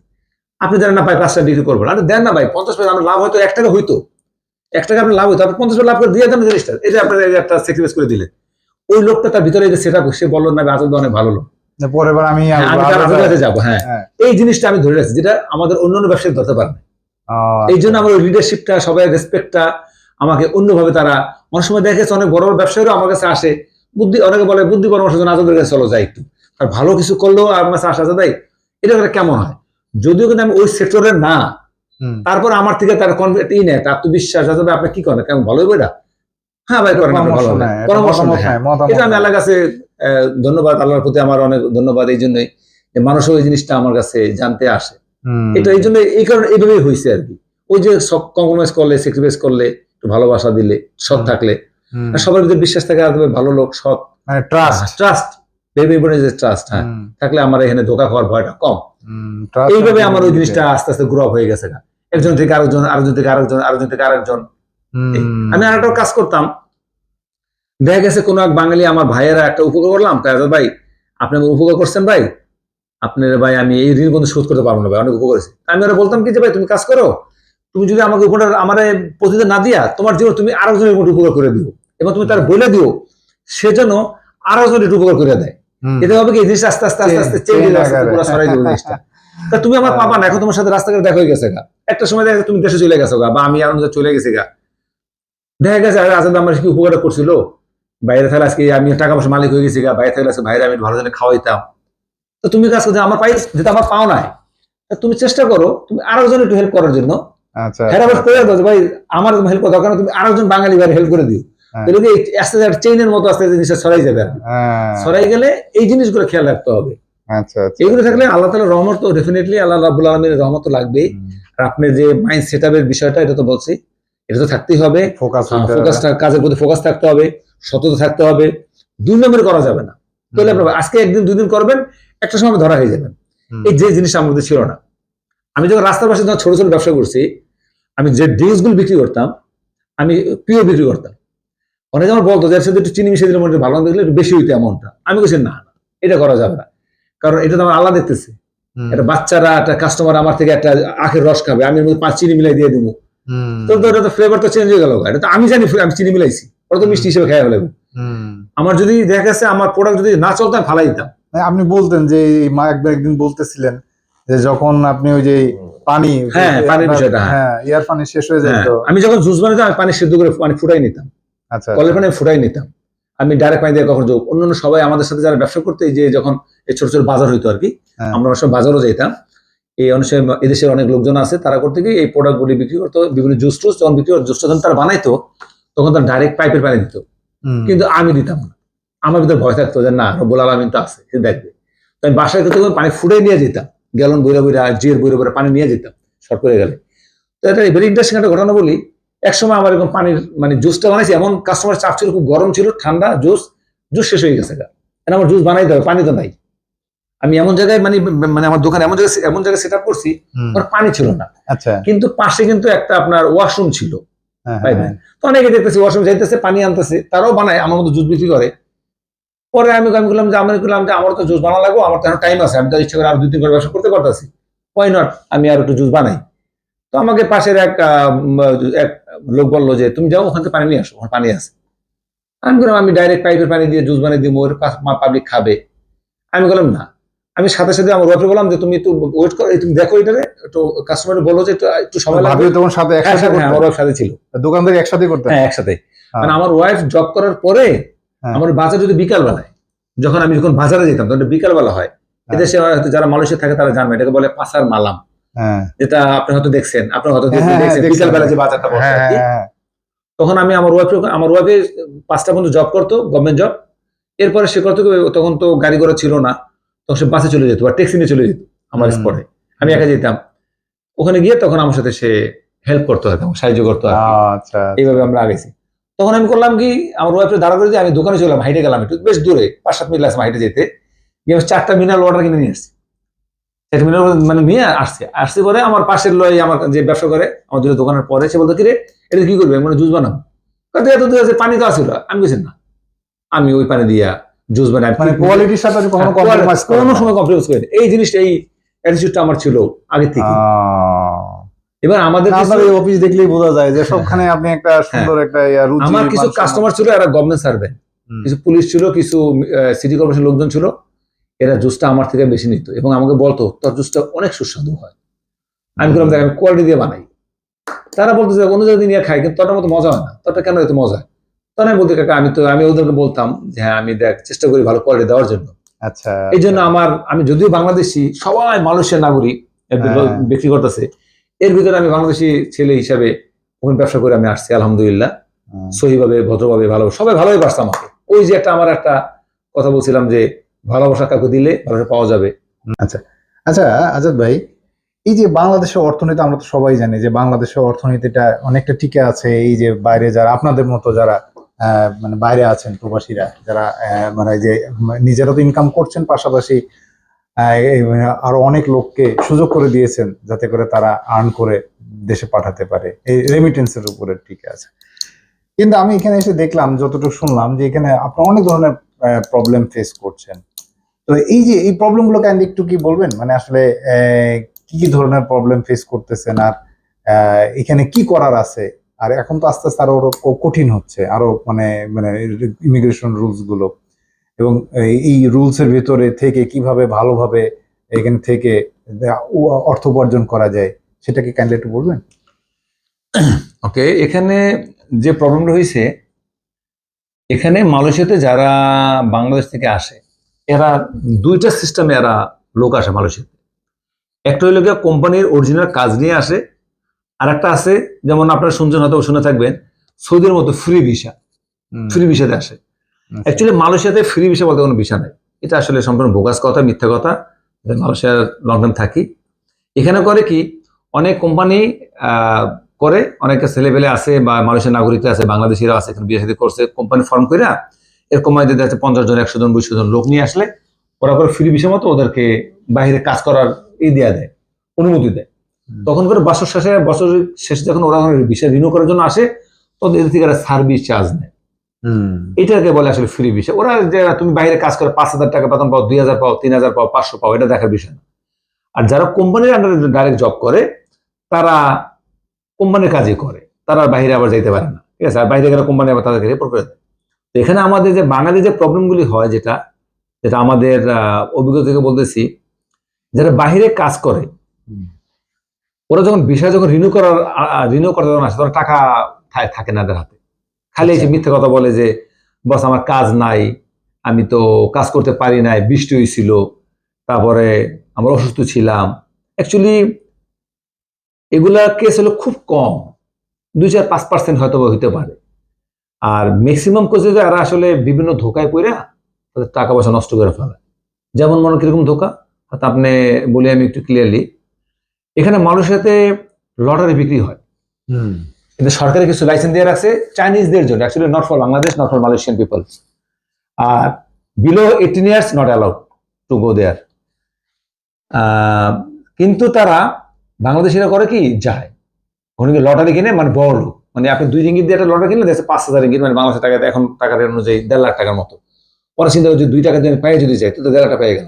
B: আপনি জানেন না ভাই 5 টাকা বিক্রি করবেন, আপনি দেন না ভাই 50 পয়সা, আপনার লাভ হয়তো 1 টাকা হইতো, 1 টাকা আপনার লাভ হইতো, আপনি 50 পয়সা লাভ করে দিয়ে দেন জিনিসটা, এই যে আপনার একটা স্যাক্রিফাইস করে দিলেন। ওই লোকটা তার ভিতরে সেটা সে বললো না আসলে অনেক ভালো লোক,
A: পরের বার আমি
B: যাবো। হ্যাঁ, এই জিনিসটা আমি ধরে রাখছি, যেটা আমাদের অন্যান্য ব্যবসায়ী ধরতে পারে না। এই জন্য আমার লিডারশিপটা, সবাই রেসপেক্টটা আমাকে অন্যভাবে, তারা অনেক সময় দেখেছে অনেক বড় বড় ব্যবসায়ীরা আমার কাছে আসে, অনেকে বলে বুদ্ধি পরামর্শ জন্য আজাদের কাছে চলো যাই একটু, আর ভালো কিছু করলেও আমার কাছে আসা যায়, এটা কেমন হয়, যদিও কিন্তু আমি ওই সেক্টরের না, তারপর আমার থেকে তার কনফিডেন্স নেয়, আত্মবিশ্বাস আছে, আপনি কি করেন, কেমন ভালো হবে এটা, হ্যাঁ ভাই করেন, পরামর্শ নেয়। এটা আমি আল্লাহর কাছে ধন্যবাদ, আল্লাহর প্রতি আমার অনেক ধন্যবাদ এই জন্যই যে মানুষও ওই জিনিসটা আমার কাছে জানতে আসে। এটা এই জন্য, এই কারণে এইভাবেই হয়েছে আর কি। ওই যে সব কম্প্রোমাইজ করলে, স্যাক্রিফাইস করলে, একটু ভালোবাসা দিলে, সৎ থাকলে, সবার ভিতরে বিশ্বাস থাকে, ভালো লোক, সৎ, ট্রাস্ট, ট্রাস্ট, হ্যাঁ, থাকলে আমার এখানে ধোকা খাওয়ার ভয়টা কম। এইভাবে আমার ওই জিনিসটা আস্তে আস্তে গ্রো আপ হয়ে গেছে, একজন থেকে আরেকজন, আরেকজন থেকে আরেকজন, আরেকজন থেকে আরেকজন। আমি আরেকটা কাজ করতাম, দেখা গেছে কোন এক বাঙালি আমার ভাইয়েরা একটা উপকার করলাম, ভাই আপনি আমার উপকার করছেন ভাই, আপনার ভাই আমি এই ঋণ বন্ধু শোধ করতে পারবো না ভাই, অনেক উপকার করেছি। আমি ওরা বলতাম কি যে ভাই তুমি কাজ করো, তুমি যদি আমাকে উপকার আমার প্রতিদিন না দিয়া তোমার জীবন তুমি আরেকজনের উপকার করে দিও, এবং তুমি তার বলে দিও সে যেন আরেকজনের উপকার করে দেয়। এটা হবে কি এই জিনিসটা আস্তে আস্তে আস্তে আস্তে পুরো সরাই দেবো জিনিসটা। তা তুমি আমার পাবা না, এখন তোমার সাথে রাস্তাঘাটে দেখা হয়ে গেছে গা, একটা সময় দেখা তুমি দেশে চলে গেছো গা, বা আমি আনন্দ চলে গেছি গা, দেখা গেছে আজাদ আমার কি উপকারটা করছিল, বাইরে থাকলে আজকে আমি টাকা পয়সা মালিক হয়ে গেছি গা, বাইরে থাকলে ভাইরা আমি ভালো জন্য খাওয়াইতাম। তো তুমি কাজ করতে আমার পাই, যেটা আমার পাও নাই, তুমি চেষ্টা করো তুমি আরেকজন একটু হেল্প করার জন্য, ভাই আমার হেল্প করার দরকার, তুমি আরেকজন বাঙালি ভাই হেল্প করে দিও, আস্তে আস্তে চেইনের মতো আস্তে আস্তে জিনিসটা ছড়াই যাবে। ছড়াই গেলে এই জিনিসগুলো খেয়াল রাখতে হবে। এগুলো থাকলে আল্লাহ তাআলার রহমত তো ডেফিনেটলি, আল্লাহ রাব্বুল আলামিনের রহমত তো লাগবেই। আর আপনার যে মাইন্ড সেটআপের বিষয়টা, এটা তো বলছি, এটা তো থাকতেই হবে, ফোকাসটা, কাজের প্রতি ফোকাস থাকতে হবে, সততা থাকতে হবে, 2 নম্বরে করা যাবে না। তাহলে আপনার আজকে একদিন 2 দিন করবেন, একটা সময় ধরা হয়ে যাবেন। এই যে জিনিসটা আমার মধ্যে ছিল না। আমি যখন রাস্তার পাশে যখন ছোট ছোট ব্যবসা করছি, আমি যে ড্রিঙ্কস গুলো বিক্রি করতাম, আমি পিওর বিক্রি করতাম। অনেকে আমার বলতো যে একটু চিনি মিশিয়ে দিলে মনে ভালো দেখলে একটু বেশি হইতো এমনটা। আমি বলছি না, এটা করা যাবে না, কারণ এটা তো আমার আল্লাহ দেখতেছে। একটা বাচ্চারা, একটা কাস্টমার আমার থেকে একটা আখের রস খাবে, আমি এর মধ্যে 5 চিনি মিলাই দিয়ে দিব, তো এটা তো ফ্লেভার তো চেঞ্জ হয়ে গেল। এটা তো আমি জানি আমি চিনি মিলাইছি, ওরা তো মিষ্টি হিসেবে খেয়ে ফেলবে। আমার যদি দেখা গেছে আমার প্রোডাক্ট যদি না চলতো আমি ফালাই দিতাম,
A: আপনি বলতেন যে এই মা একদিন বলতেছিলেন যে যখন আপনি ওই যে পানি,
B: হ্যাঁ, পানির
A: আপনার,
B: বিষয়টা, হ্যাঁ।
A: হ্যাঁ, ইয়ার পানি শেষ হয়ে
B: হ্যাঁ,
A: যেত।
B: আমি যখন জুস বানাতাম আমি পানি সিদ্ধ করে পানি ফুটাই নিতাম,
A: আচ্ছা
B: কলের
A: আচ্ছা।
B: পানি ফুটাই নিতাম। আমি ডাইরেক্ট পানি দিয়ে কখনো অন্যান্য সবাই আমাদের সাথে যারা ব্যবসা করতে, এই যে যখন এই ছোট ছোট বাজার হইতো আর কি,
A: হ্যাঁ
B: আমরা অনেক সময় বাজারও যেতাম। এই অনুসারে এদেশের অনেক লোকজন আছে, তারা করতে গিয়ে এই প্রোডাক্টগুলি বিক্রি করতো, বিভিন্ন জুস টুস যখন বিক্রি করতো, জুসটা যখন তারা বানাইতো তখন তারা ডাইরেক্ট পাইপের পানি দিত,
A: হুম,
B: কিন্তু আমি দিতাম না। আমার ভিতরে ভয় থাকতো যে না, রব্বুল আলামিন তো আছে, সে দেখবে। তো আমি বাসায় করতে পানি ফুটাই নিয়ে যেতাম, গ্যালন বইরা বইরা জিয়ের বইরা বইরা পানি নিয়ে যেতাম শর্ট করে গেলে। তো এটা ভেরি ইন্টারেস্টিং একটা ঘটনা বলি। একসময় আমার এরকম পানির মানে জুসটা বানাইছি, এমন কাস্টমার চাপ ছিল, খুব গরম ছিল, ঠান্ডা জুস, জুস শেষ হয়ে গেছে, এখন আমার জুস বানাইতে হবে, পানি তো নাই। আমি এমন জায়গায় মানে মানে আমার দোকান এমন জায়গায় সেট আপ করছি,
A: হুম,
B: ওর পানি ছিল না,
A: আচ্ছা,
B: কিন্তু পাশে কিন্তু একটা আপনার ওয়াশরুম ছিল।
A: হ্যাঁ
B: তাই
A: হ্যাঁ
B: না?
A: হ্যাঁ,
B: তো অনেকে দেখতেছি ওয়াশরুম যাইতেছে, পানি আনতেছে, তারাও বানায়, আমার মতো জুস বিক্রি করে। পরে আমি বললাম যে আমার তো জুস বানানো লাগবো, আমার তো এখন টাইম আছে, আমি তো ইচ্ছা করে আরো 2-3 করে ব্যবসা করতে পারতেছি, ওয়াই নট, আমি আর একটু জুস বানাই। তো আমাকে পাশের এক লোক বললো যে তুমি যাও ওখান থেকে পানি নিয়ে আসো, ওখানে পানি আছে। আমি বললাম আমি ডাইরেক্ট পাইপের পানি দিয়ে জুস বানিয়ে দিব, ওর পাবলিক খাবে। আমি বললাম না। আমি সাথে সাথে আমার ওয়াইফে বললাম যে তুমি একটু ওয়েট করো, তুমি দেখো এটারে একটু, কাস্টমার বলো যে একটু একটু সময় লাগবে।
A: ভাবি তখন সাথে
B: হ্যাঁ
A: একসাথে
B: হ্যাঁ, আমার
A: করতেন,
B: ওয়াইফ সাথে ছিল।
A: দোকানদারি একসাথে করতেন?
B: হ্যাঁ, একসাথে।
A: হ্যাঁ
B: মানে আমার ওয়াইফ জব করার পরে
A: হ্যাঁ
B: আমার বাজার যদি বিকাল বেলায়, যখন বাজারে যেতাম তখন বিকাল বেলা হয়।
A: হ্যাঁ
B: এদেশে হয়তো যারা মালয়েশিয়া থাকে তারা জানবে, এটাকে বলে পাসার মালাম,
A: হ্যাঁ
B: যেটা আপনি হয়তো দেখছেন, আপনার হয়তো
A: হ্যাঁ হ্যাঁ,
B: দেখছেন
A: দেখছেন
B: বিকাল বেলা যে
A: দেখছেন।
B: বাজারটা বসে
A: হ্যাঁ
B: আর
A: হ্যাঁ
B: কি।
A: হ্যাঁ
B: তখন আমি আমার ওয়াইফে 5টা পর্যন্ত জব করতো, গভর্নমেন্ট জব। এরপরে সে করতো কি, তখন তো গাড়ি ঘোড়া ছিল না, তখন সে বাসে চলে যেত বা ট্যাক্সি নিয়ে চলে যেত আমার
A: হুম,
B: স্পটে। আমি একা যেতাম ওখানে গিয়ে, তখন আমার সাথে সে হেল্প করতো আর কি, আমাকে সাহায্য করতো আর কি।
A: আচ্ছা
B: এইভাবে আমরা আগেছি। তখন আমি করলাম কি, আমার ওয়াইফে দাঁড়া করে দিয়ে আমি দোকানে চললাম, হাইটে গেলাম, একটু বেশ দূরে 5-7 মিনিট লাগছে হাইটে যেতে, গিয়ে আমি 4টা মিনারেল ওয়াটার কিনে নিয়ে আসছি। 4টা মিনারেল মানে নিয়ে আসছি পরে আমার পাশের লয়, আমার যে ব্যবসা করে আমার দুটো দোকানের পরে, সে বলতো কি রে এটা কি করবে, মানে জুস বানাবো। কত এত দূর আছে, পানি তো আসছিল। আমি বলছি না, আমি ওই পানি দিয়া জুস বানাই।
A: মানে কোয়ালিটির সাথে আপনি কখনো কম্প্রোমাইজ করেন
B: কোনো
A: না?
B: সময় কম্প্রোমাইজ করেন, এই জিনিসটা, এই অ্যাটিটিউডটা আমার ছিল আগে থেকে। এবার আমাদের
A: না, আপনার
B: কিছু,
A: এই অফিস দেখলেই বোঝা যায় যে সবখানে আপনি একটা
B: হ্যাঁ,
A: সুন্দর একটা রুচি,
B: আমার কিছু
A: মানসম্মত।
B: কাস্টমার ছিল, এরা গভর্নমেন্ট সার্ভেন্ট,
A: হুম,
B: কিছু পুলিশ ছিল, কিছু সিটি কর্পোরেশন লোকজন ছিল। এরা জুসটা আমার থেকে বেশি নিত এবং আমাকে বলতো তোর জুসটা অনেক সুস্বাদু হয়। আমি বললাম দেখ, আমি কোয়ালিটি দিয়ে বানাই। তারা বলতো যে অন্য জায়গায় নিয়ে খাই, কিন্তু তোর মতো মজা হয় না, তোরটা কেন এত মজা হয়? তখন আমি বলতে কাকা, আমি ওদেরকে বলতাম যে হ্যাঁ, আমি দেখ চেষ্টা করি ভালো কোয়ালিটি দেওয়ার জন্য।
A: আচ্ছা
B: এই জন্য
A: আচ্ছা,
B: আমি যদিও বাংলাদেশি, সবাই মালয়েশিয়ার নাগরিক
A: হ্যাঁ,
B: বিক্রি করতেছে, এর ভিতরে আমি বাংলাদেশি ছেলে হিসাবে ওখানে ব্যবসা করে আমি আসছি আলহামদুলিল্লাহ,
A: হুম,
B: সহিভাবে, ভদ্রভাবে, ভালো, সবাই ভালোই পারছে আমাকে। ওই যে আমার একটা কথা বলছিলাম যে ভালোবাসা কাউকে দিলে ভালোবাসা পাওয়া যাবে।
A: আচ্ছা আচ্ছা। আজাদ ভাই, এই যে বাংলাদেশের অর্থনীতি, আমরা তো সবাই জানি যে বাংলাদেশের অর্থনীতিটা অনেকটা টিকে আছে এই যে বাইরে যারা আপনাদের মতো যারা মানে বাইরে আছেন প্রবাসীরা, যারা মানে যে নিজেরা তো ইনকাম করছেন, পাশাপাশি আরো অনেক লোককে সুযোগ করে দিয়েছেন যাতে করে তারা আর্ন করে দেশে পাঠাতে পারে, এই রেমিটেন্সের উপরে টিকে আছে। কিন্তু আমি এখানে এসে দেখলাম, যতটুকু শুনলাম, যে এখানে আপনারা অনেক ধরনের প্রবলেম ফেস করছেন। তো এই যে এই প্রবলেম গুলো কাইন্ডলি একটু কি বলবেন, মানে আসলে কি কি ধরনের প্রবলেম ফেস করতেছেন, আর এখানে কি করার আছে? আর এখন তো আস্তে আস্তে আরো কঠিন হচ্ছে, আরো মানে মানে ইমিগ্রেশন রুলস গুলো, এবং এই রুলস এর ভিতরে থেকে কিভাবে ভালোভাবে এখান থেকে অর্থ উপার্জন করা যায়, সেটাকে কাইন্ডলি একটু বলবেন?
B: ওকে, এখানে যে প্রবলেমটা হয়েছে, এখানে মালয়েশিয়াতে যারা বাংলাদেশ থেকে আসে, এরা দুইটা সিস্টেমে এরা লোক আসে মালয়েশিয়াতে। একটা হইলো গিয়ে কোম্পানির অরিজিনাল কাজ নিয়ে আসে, আর একটা আছে, যেমন আপনারা শুনছেন, হয়তো শুনে থাকবেন, সৌদির মতো ফ্রি ভিসা, ফ্রি ভিসাতে আসে।
A: আচ্ছা,
B: অ্যাকচুয়ালি মালয়েশিয়াতে ফ্রি ভিসা বলতে কোনো ভিসা নাই, এটা আসলে সম্পূর্ণ বোগাস কথা, মিথ্যা কথা। মালয়েশিয়ার লং টাইম থাকি, এখানে করে কি, অনেক কোম্পানি করে, অনেকে ছেলেপেলে আছে বা মালয়েশিয়ার নাগরিক আছে, বাংলাদেশিরা আছে, এখানে বিয়ে শাদী করছে, কোম্পানি ফর্ম করে এরকম দেখা যাচ্ছে 50 জন, 100 জন, 200 জন লোক নিয়ে আসলে ওরা করে ফ্রি ভিসা মতো ওদেরকে বাইরে কাজ করার দেয়া দেয়, অনুমতি দেয়। তখন করে বছর শেষে যখন ওরা ভিসা রিনিউ করার জন্য আসে, তখন এদের থেকে সার্ভিস চার্জ নেয়। এটাকে বলে আসলে ফ্রি ভিসা। ওরা যে তুমি বাইরে কাজ করে 5,000 টাকা বেতন পাও, 2,000 পাও, 3,000 পাও, 500 পাও, এটা দেখার বিষয় না। আর যারা কোম্পানির আন্ডারে ডাইরেক্ট জব করে, তারা কোম্পানির কাজই করে, তারা বাইরে আবার যাইতে পারে না, ঠিক আছে? আর বাইরে গেলে কোম্পানি আবার তাদেরকে রিপোর্ট করে দেয়। তো এখানে আমাদের যে বাঙালি যে প্রবলেমগুলি হয়, যেটা যেটা আমাদের অভিজ্ঞতা থেকে বলতেছি, যারা বাইরে কাজ করে ওরা যখন ভিসা যখন রিনিউ করতে যখন আসে তখন টাকা থাকে না এদের হাতে, খালি এসে মিথ্যে কথা বলে যে বস আমার কাজ নাই, আমি তো কাজ করতে পারি নাই, বৃষ্টি হয়েছিল, তারপরে আমরা অসুস্থ ছিলাম। অ্যাকচুয়ালি এগুলা কেস হলো খুব কম, 2-5% হয়তো হইতে পারে। আর ম্যাক্সিমাম কেসে এরা আসলে বিভিন্ন ধোকায় পড়ে তাদের টাকা পয়সা নষ্ট করে ফেলে। যেমন মনে কিরকম ধোকা, হয়তো আপনি বলি আমি একটু ক্লিয়ারলি, এখানে মানুষের সাথে লটারি বিক্রি হয়, কিন্তু সরকারের কিছু লাইসেন্স দিয়ে রাখছে চাইনিজদের জন্য, actually not for Bangladesh, not for Malaysian people. আর below 18 years not allowed to go there. কিন্তু তারা বাংলাদেশিরা করে কি, যায় ওখানে লটারি কিনে, মানে বড় লোক, মানে আপনি 2 রিঙ্গিত দিয়ে একটা লটারি কিনলে দেখছে 5,000 রিঙ্গিত, মানে বাংলাদেশের টাকাতে এখন টাকার অনুযায়ী 1.5 লাখ টাকার মতো। পরে চিন্তা করছে 2 টাকা দিয়ে পায়ে যদি যায় তো 1.5 লাখ টাকা পেয়ে গেল।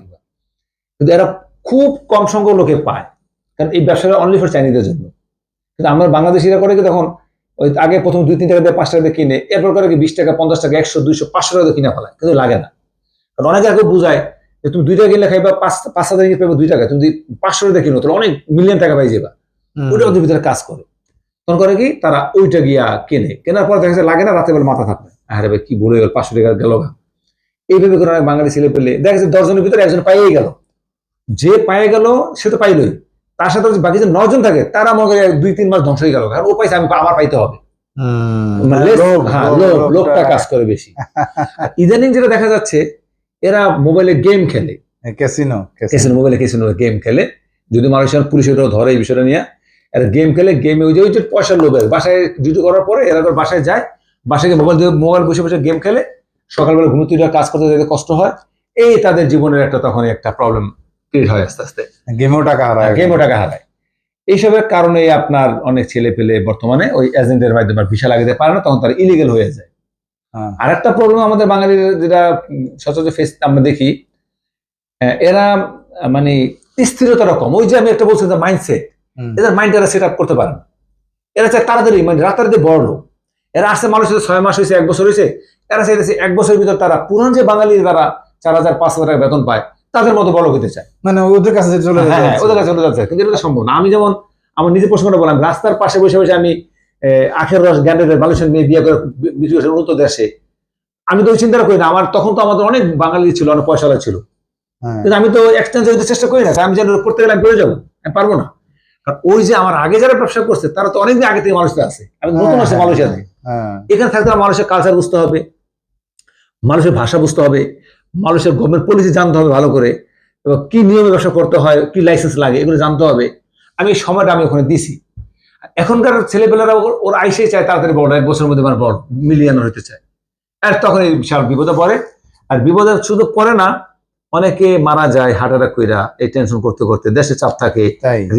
B: কিন্তু এরা খুব কম সংখ্যক লোকে পায়, কারণ এই ব্যবসাটা অনলি ফর চাইনিজদের জন্য। কিন্তু আমরা বাংলাদেশিরা করে কি তখন ওই আগে প্রথম 2-3 টাকা দিয়ে 5 টাকা দিয়ে কিনে, এরপর করে কি 20 টাকা 50 টাকা 100 200 500 টাকা দিয়ে কিনা ফেলায়, কিন্তু লাগে না। কারণ অনেকে আগে বুঝায় যে তুমি 2 টাকা কিনলে খাইবা 5,000 রিঙ্গিত পাবে 2 টাকা, তুমি 500 টাকা কিনো তাহলে অনেক মিলিয়ন টাকা পাই যাবা। ওটা ওদের ভিতরে কাজ করে। তখন করে কি তারা ওইটা গিয়া কেনার পর দেখা যাচ্ছে লাগে না, রাতে বেলা মাথা থাকবে, আরে ভাই কি ভরে গেল, 500 টাকা গেল। এইভাবে করে অনেক বাঙালি ছেলে পেলে দেখা যাচ্ছে 10 জনের ভিতরে একজন পাইয়ে গেল, যে পাইয়ে গেল সে তো পাইলই, তার সাথে বাকি যে 9 জন থাকে তারা মনে করে 2-3 মাস ধ্বংস হয়ে গেল, কারণ ও পাইছে আমি আমার পাইতে হবে। লোকটা কাজ করে বেশি। ইদানিং যেটা দেখা যাচ্ছে এরা মোবাইলে গেম খেলে, মোবাইলে ক্যাসিনো গেম খেলে, যদি মালয়েশিয়ার পুলিশ ওটাও ধরে এই বিষয়টা নিয়ে, এরা গেম খেলে, গেমে ওই যে পয়সার লোভে বাসায় ডিউটি করার পরে এরা বাসায় যায়, বাসায় মোবাইল বসে বসে গেম খেলে, সকালবেলা ঘুমোতে কাজ করতে যেতে কষ্ট হয়, এই তাদের জীবনের একটা তখন একটা প্রবলেম ক্রিয়েট হয় আস্তে আস্তে, গেমও টাকা হারায়। এইসবের কারণে আপনার অনেক ছেলে পেলে বর্তমানে ওই এজেন্টের মাধ্যমে ভিসা লাগাতে পারে না, তখন তারা ইলিগেল হয়ে যায়। আর একটা প্রবলেম আমাদের বাঙালির যেটা সচরাচর ফেস আমরা দেখি, এরা মানে স্থিরতা রকম, ওই যে আমি একটা বলছি যে মাইন্ডসেট, এদের মাইন্ড এরা সেট আপ করতে পারে না। এরা চায় তাড়াতাড়ি, মানে রাতারাতি বড় লোক। এরা আসছে মানুষের 6 মাস হয়েছে, 1 বছর হয়েছে, এরা চাইতেছে 1 বছরের ভিতর তারা পুরান যে বাঙালি যারা 4,000-5,000 টাকা বেতন পায় তাদের মতো বড় হতে চায়, মানে ওদের কাছে চলে যাচ্ছে। কিন্তু এটা সম্ভব না। আমি যেমন আমার নিজের প্রশ্নটা বললাম, রাস্তার পাশে বসে বসে আমি আখের রস গ্যান্ডের মালয়েশিয়ান মেয়ে বিয়ে করে উন্নত দেশে, আমি তো চিন্তা করি না। আমার তখন তো আমাদের অনেক বাঙালি ছিল, অনেক পয়সাওয়ালা ছিল, কিন্তু আমি তো এক্সচেঞ্জ করতে চেষ্টা করি না, আমি যেন করতে গেলে আমি পেয়ে যাবো, আমি পারবো না। কারণ ওই যে আমার আগে যারা ব্যবসা করছে তারা তো অনেকদিন আগে থেকে মালয়েশিয়া আছে, আমি নতুন আসছে মালয়েশিয়াতে। এখানে থাকতে মানুষের কালচার বুঝতে হবে, মানুষের ভাষা বুঝতে হবে, মানুষের গভর্নমেন্ট পলিসি জানতে হবে ভালো করে, এবং কি নিয়মে ব্যবসা করতে হয়, কি লাইসেন্স লাগে এগুলো জানতে হবে। আমি এই সময়টা আমি ওখানে দিছি। এখনকার ছেলেপেলেরা ওরা আইসেই চায় তাড়াতাড়ি বড়, 1 বছরের মধ্যে মানে বড় মিলিয়নার হতে চায়, আর তখন এই বিশাল বিপদে পড়ে। আর বিপদে শুধু পড়ে না, অনেকে মারা যায় হার্ট অ্যাটাক কইরা, এই টেনশন করতে করতে, দেশে চাপ থাকে,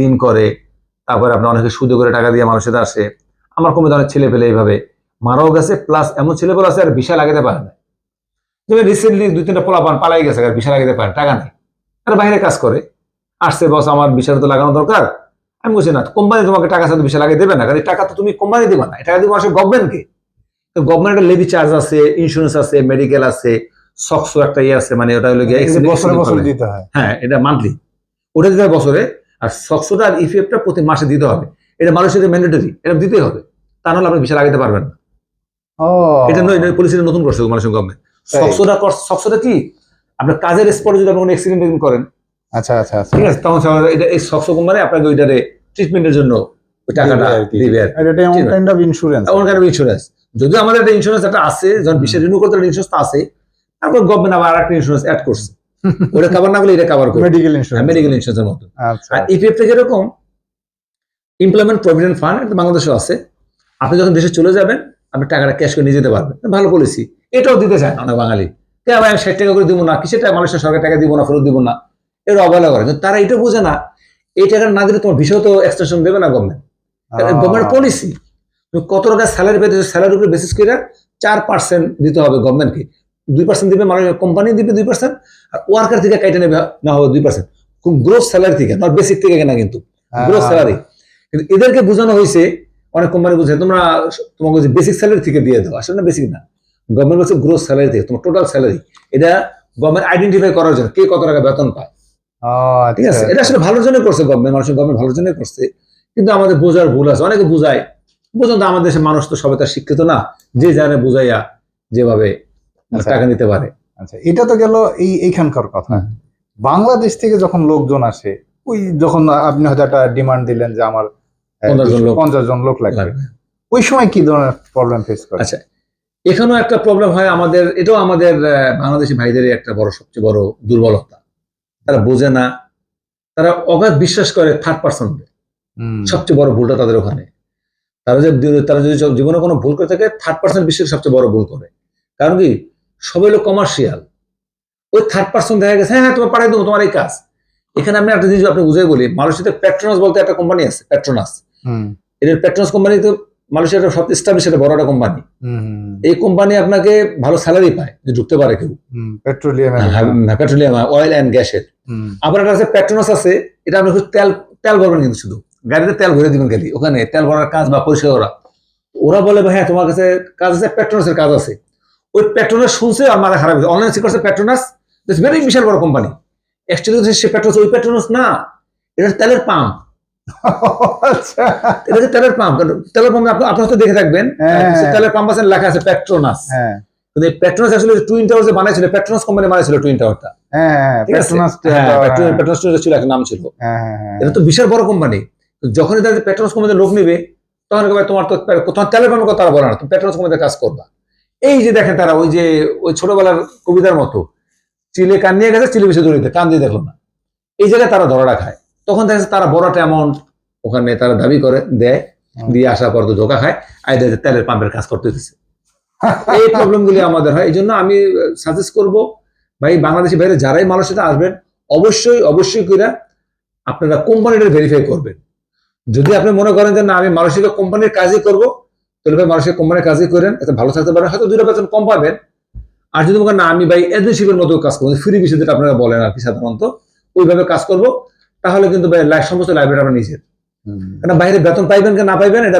B: ঋণ করে, তারপরে আপনার অনেকে সুদে করে টাকা দিয়ে মানুষের আসে। আমার কমে অনেক ছেলে পেলে এইভাবে মারাও গেছে, প্লাস এমন ছেলেপেলে আছে আর ভিসা লাগাতে পারে না। যেমন রিসেন্টলি 2-3টা পোলাপান পালাই গেছে, আর ভিসা লাগাতে পারে, টাকা নেই, তারা বাইরে কাজ করে, আসছে বস আমার ভিসাটা তো লাগানো দরকার। আমি বলছি না, কোম্পানি তোমাকে টাকা সাথে ভিসা লাগিয়ে দেবে না, কারণ টাকা তো তুমি কোম্পানি দেবে না, টাকা দিবে আসলে গভর্নমেন্টকে। তো গভর্নমেন্টের লেভি চার্জ আছে, ইন্স্যুরেন্স আছে, মেডিকেল আছে, সকসো একটা ইয়ে আছে, মানে ওটা হলো বছরে দিতে হয়। হ্যাঁ, এটা মান্থলি, ওটা দিতে হয় বছরে। আর সকসোটা আর ইপিএফটা প্রতি মাসে দিতে হবে, এটা মালয়েশিয়াতে ম্যান্ডেটরি, এটা দিতেই হবে, তা নাহলে আপনি ভিসা লাগাতে পারবেন না। এটা পলিসি নতুন করছে মালয়েশিয়ান গভর্নমেন্ট। সকসোটা কি, আপনার কাজের স্পটে যদি আপনি কোনো অ্যাক্সিডেন্ট করেন, আচ্ছা, ঠিক আছে, তখন এটা এই সকসো কোম্পানি আপনাকে ওইটারে ট্রিটমেন্টের জন্য ওই টাকাটা দিবে। এটা অন কাইন্ড অফ ইন্স্যুরেন্স। যদিও আমাদের একটা ইন্স্যুরেন্স একটা আছে, যখন ভিসা রিনিউ করতে ইন্স্যুরেন্স আছে, তারপর গভর্নমেন্ট আবার আরেকটা ইন্স্যুরেন্স অ্যাড করছে, ওটা কভার না করলে এটা কভার করে, মেডিকেল ইন্স্যুরেন্সের মতো। আর ইপিএফ থেকে এরকম এমপ্লয়মেন্ট প্রভিডেন্ট ফান্ড, এটা বাংলাদেশেও আছে। আপনি যখন দেশে চলে যাবেন আপনি টাকাটা ক্যাশ করে নিয়ে যেতে পারবেন, ভালো পলিসি। এটাও দিতে চায় অনেক বাঙালি, আমি 60 টাকা করে দিব না, কিসের টাকা মানুষের সরকার টাকা দিব না, ফেরত দিব না, এর অবহেলা করে। কিন্তু তারা এটা বোঝে না, এই টাকা না দিলে তোমার ভিসা তো এক্সটেনশন দেবে না গভর্নমেন্ট পলিসি। তুমি কত টাকা স্যালারি পেতে, স্যালারির উপরে বেসিস করে 4% দিতে হবে গভর্নমেন্টকে, 2% দিবে মানুষ, কোম্পানি দিবে 2%, আর ওয়ার্কার থেকে কাইটে নেবে না হবে 2%, খুব গ্রোস স্যালারি থেকে, নট বেসিক থেকে না, কিন্তু গ্রোস স্যালারি। কিন্তু এদেরকে বোঝানো হয়েছে, অনেক কোম্পানি বুঝে তোমরা তোমাকে বেসিক স্যালারি থেকে দিয়ে দাও, আসলে না বেসিক না, গভর্নমেন্ট বলছে গ্রোস স্যালারি থেকে, তোমার টোটাল স্যালারি, এটা গভর্নমেন্ট আইডেন্টিফাই করার জন্য কে কত টাকা বেতন পায়।
A: ও
B: ঠিক
A: আচ্ছা
B: আছে, এটা আসলে ভালোর জন্য করছে গভর্নমেন্ট, মানুষের গভর্নমেন্ট ভালোর জন্য করছে, কিন্তু আমাদের বোঝার ভুল আছে, অনেকে বুঝায় বুঝুন তো আমাদের দেশের মানুষ তো সবাই তার শিক্ষিত না, যে জানে বুঝাইয়া যেভাবে
A: আচ্ছা
B: টাকা নিতে পারে।
A: আচ্ছা, এটা তো গেল এইখানকার কথা।
B: হ্যাঁ।
A: বাংলাদেশ থেকে যখন লোকজন আসে, ওই যখন আপনি হয়তো একটা ডিমান্ড দিলেন যে আমার
B: 15 জন লোক
A: 50 জন লোক লাগবে,
B: লাগবে।
A: ওই সময় কি ধরনের প্রবলেম ফেস করে?
B: আচ্ছা, এখানেও একটা প্রবলেম হয় আমাদের, এটাও আমাদের বাংলাদেশি ভাইদের একটা বড় সবচেয়ে বড় দুর্বলতা, তারা বোঝে না, তারা অগাধ বিশ্বাস করে থার্ড পার্সন। সবচেয়ে বড় ভুলটা তাদের ওখানে, তারা যদি জীবনে কোনো ভুল করে থাকে থার্ড পার্সন বিশ্বাস সবচেয়ে বড় ভুল করে। কারণ কি, সবাই লোক কমার্শিয়াল, ওই থার্ড পার্সন দেখা গেছে হ্যাঁ তোমার পাঠাই দেবো তোমার এই কাজ। এখানে আমি একটা জিনিস আপনি বুঝাই বলি, মালয়েশিয়াতে পেট্রোনাস বলতে একটা কোম্পানি আছে, পেট্রোনাস। এদের পেট্রোনাস কোম্পানি তো মালয়েশিয়ার সব স্টাবলিশ একটা বড় একটা কোম্পানি। এই কোম্পানি আপনাকে ভালো স্যালারি পায় যে ঢুকতে পারে কেউ,
A: পেট্রোলিয়াম
B: পেট্রোলিয়াম অয়েল অ্যান্ড গ্যাসের। আবার একটা আছে পেট্রোনাস আছে, এটা আপনি তেল তেল ভরবেন, কিন্তু শুধু গাড়িতে তেল ভরে দিবেন খালি, ওখানে তেল ভরার কাজ বা পরিষ্কার করা। ওরা বলে হ্যাঁ তোমার কাছে কাজ আছে, পেট্রোনাসের কাজ আছে। ওই পেট্রোনাস শুনছে আর মাথা খারাপ হয়েছে, অনলাইন চেক করছে পেট্রোনাস ভেরি বিশাল বড় কোম্পানি, অ্যাকচুয়ালি সে পেট্রোনাস, ওই পেট্রোনাস না, এটা তেলের পাম্প।
A: আচ্ছা,
B: এটা হচ্ছে তেলের পাম্প। তেলের পাম্প আপনি হয়তো দেখে থাকবেন, তেলের পাম্প আছে লেখা আছে পেট্রোনাস। কিন্তু এই পেট্রোনাস আসলে টুইন টাওয়ার যে বানাইছিল, পেট্রোনাস কোম্পানি বানাইছিল টুইন টাওয়ারটা। পেট্রোনাস ছিল একটা নাম ছিল। এটা তো বিশাল বড় কোম্পানি। যখনই তাদের পেট্রোনাস কোম্পানিতে লোক নেবে, তখন তোমার তো তোমার তেলের পাম্পের কথা তারা বলে না, তুমি পেট্রোনাস কোম্পানিতে কাজ করবা। এই যে দেখেন তারা ওই যে ওই ছোটবেলার কবিতার মতো, চিলে কান নিয়ে গেছে, চিলে বেশি দড়িতে কান দিয়ে দেখলো না, এই জায়গায় তারা ধরা খায়। তখন দেখা যাচ্ছে তারা বড় একটা অ্যামাউন্ট ওখানে তারা দাবি করে দেয়, দিয়ে আসার পর তো ধোকা খায়, আইডা তেলের পাম্পের কাজ করতে দিচ্ছে। এই প্রবলেম গুলি আমাদের হয়। এই জন্য আমি সাজেস্ট করব ভাই, বাংলাদেশি বাইরে যারাই মালয়েশিয়াতে আসবেন, অবশ্যই অবশ্যই করে আপনারা কোম্পানিটা ভেরিফাই করবেন। যদি আপনি মনে করেন যে না আমি মালয়েশিয়া কোম্পানির কাজই করব, তাহলে ভাই মালয়েশিয়া কোম্পানির কাজই করেন, এতে ভালো থাকতে পারেন, হয়তো 2 বেতন কম পাবেন। আর যদি মনে করেন না আমি ভাই এজেন্সির মতো কাজ করবো, ফ্রি বিষয় যেটা আপনারা বলেন আর কি সাধারণত, ওইভাবে কাজ করব, তাহলে কিন্তু ভাই সমস্ত লাইব্রেরি আপনার নিজের। কারণ বাইরে বেতন পাইবেন কি না পাইবেন, এটা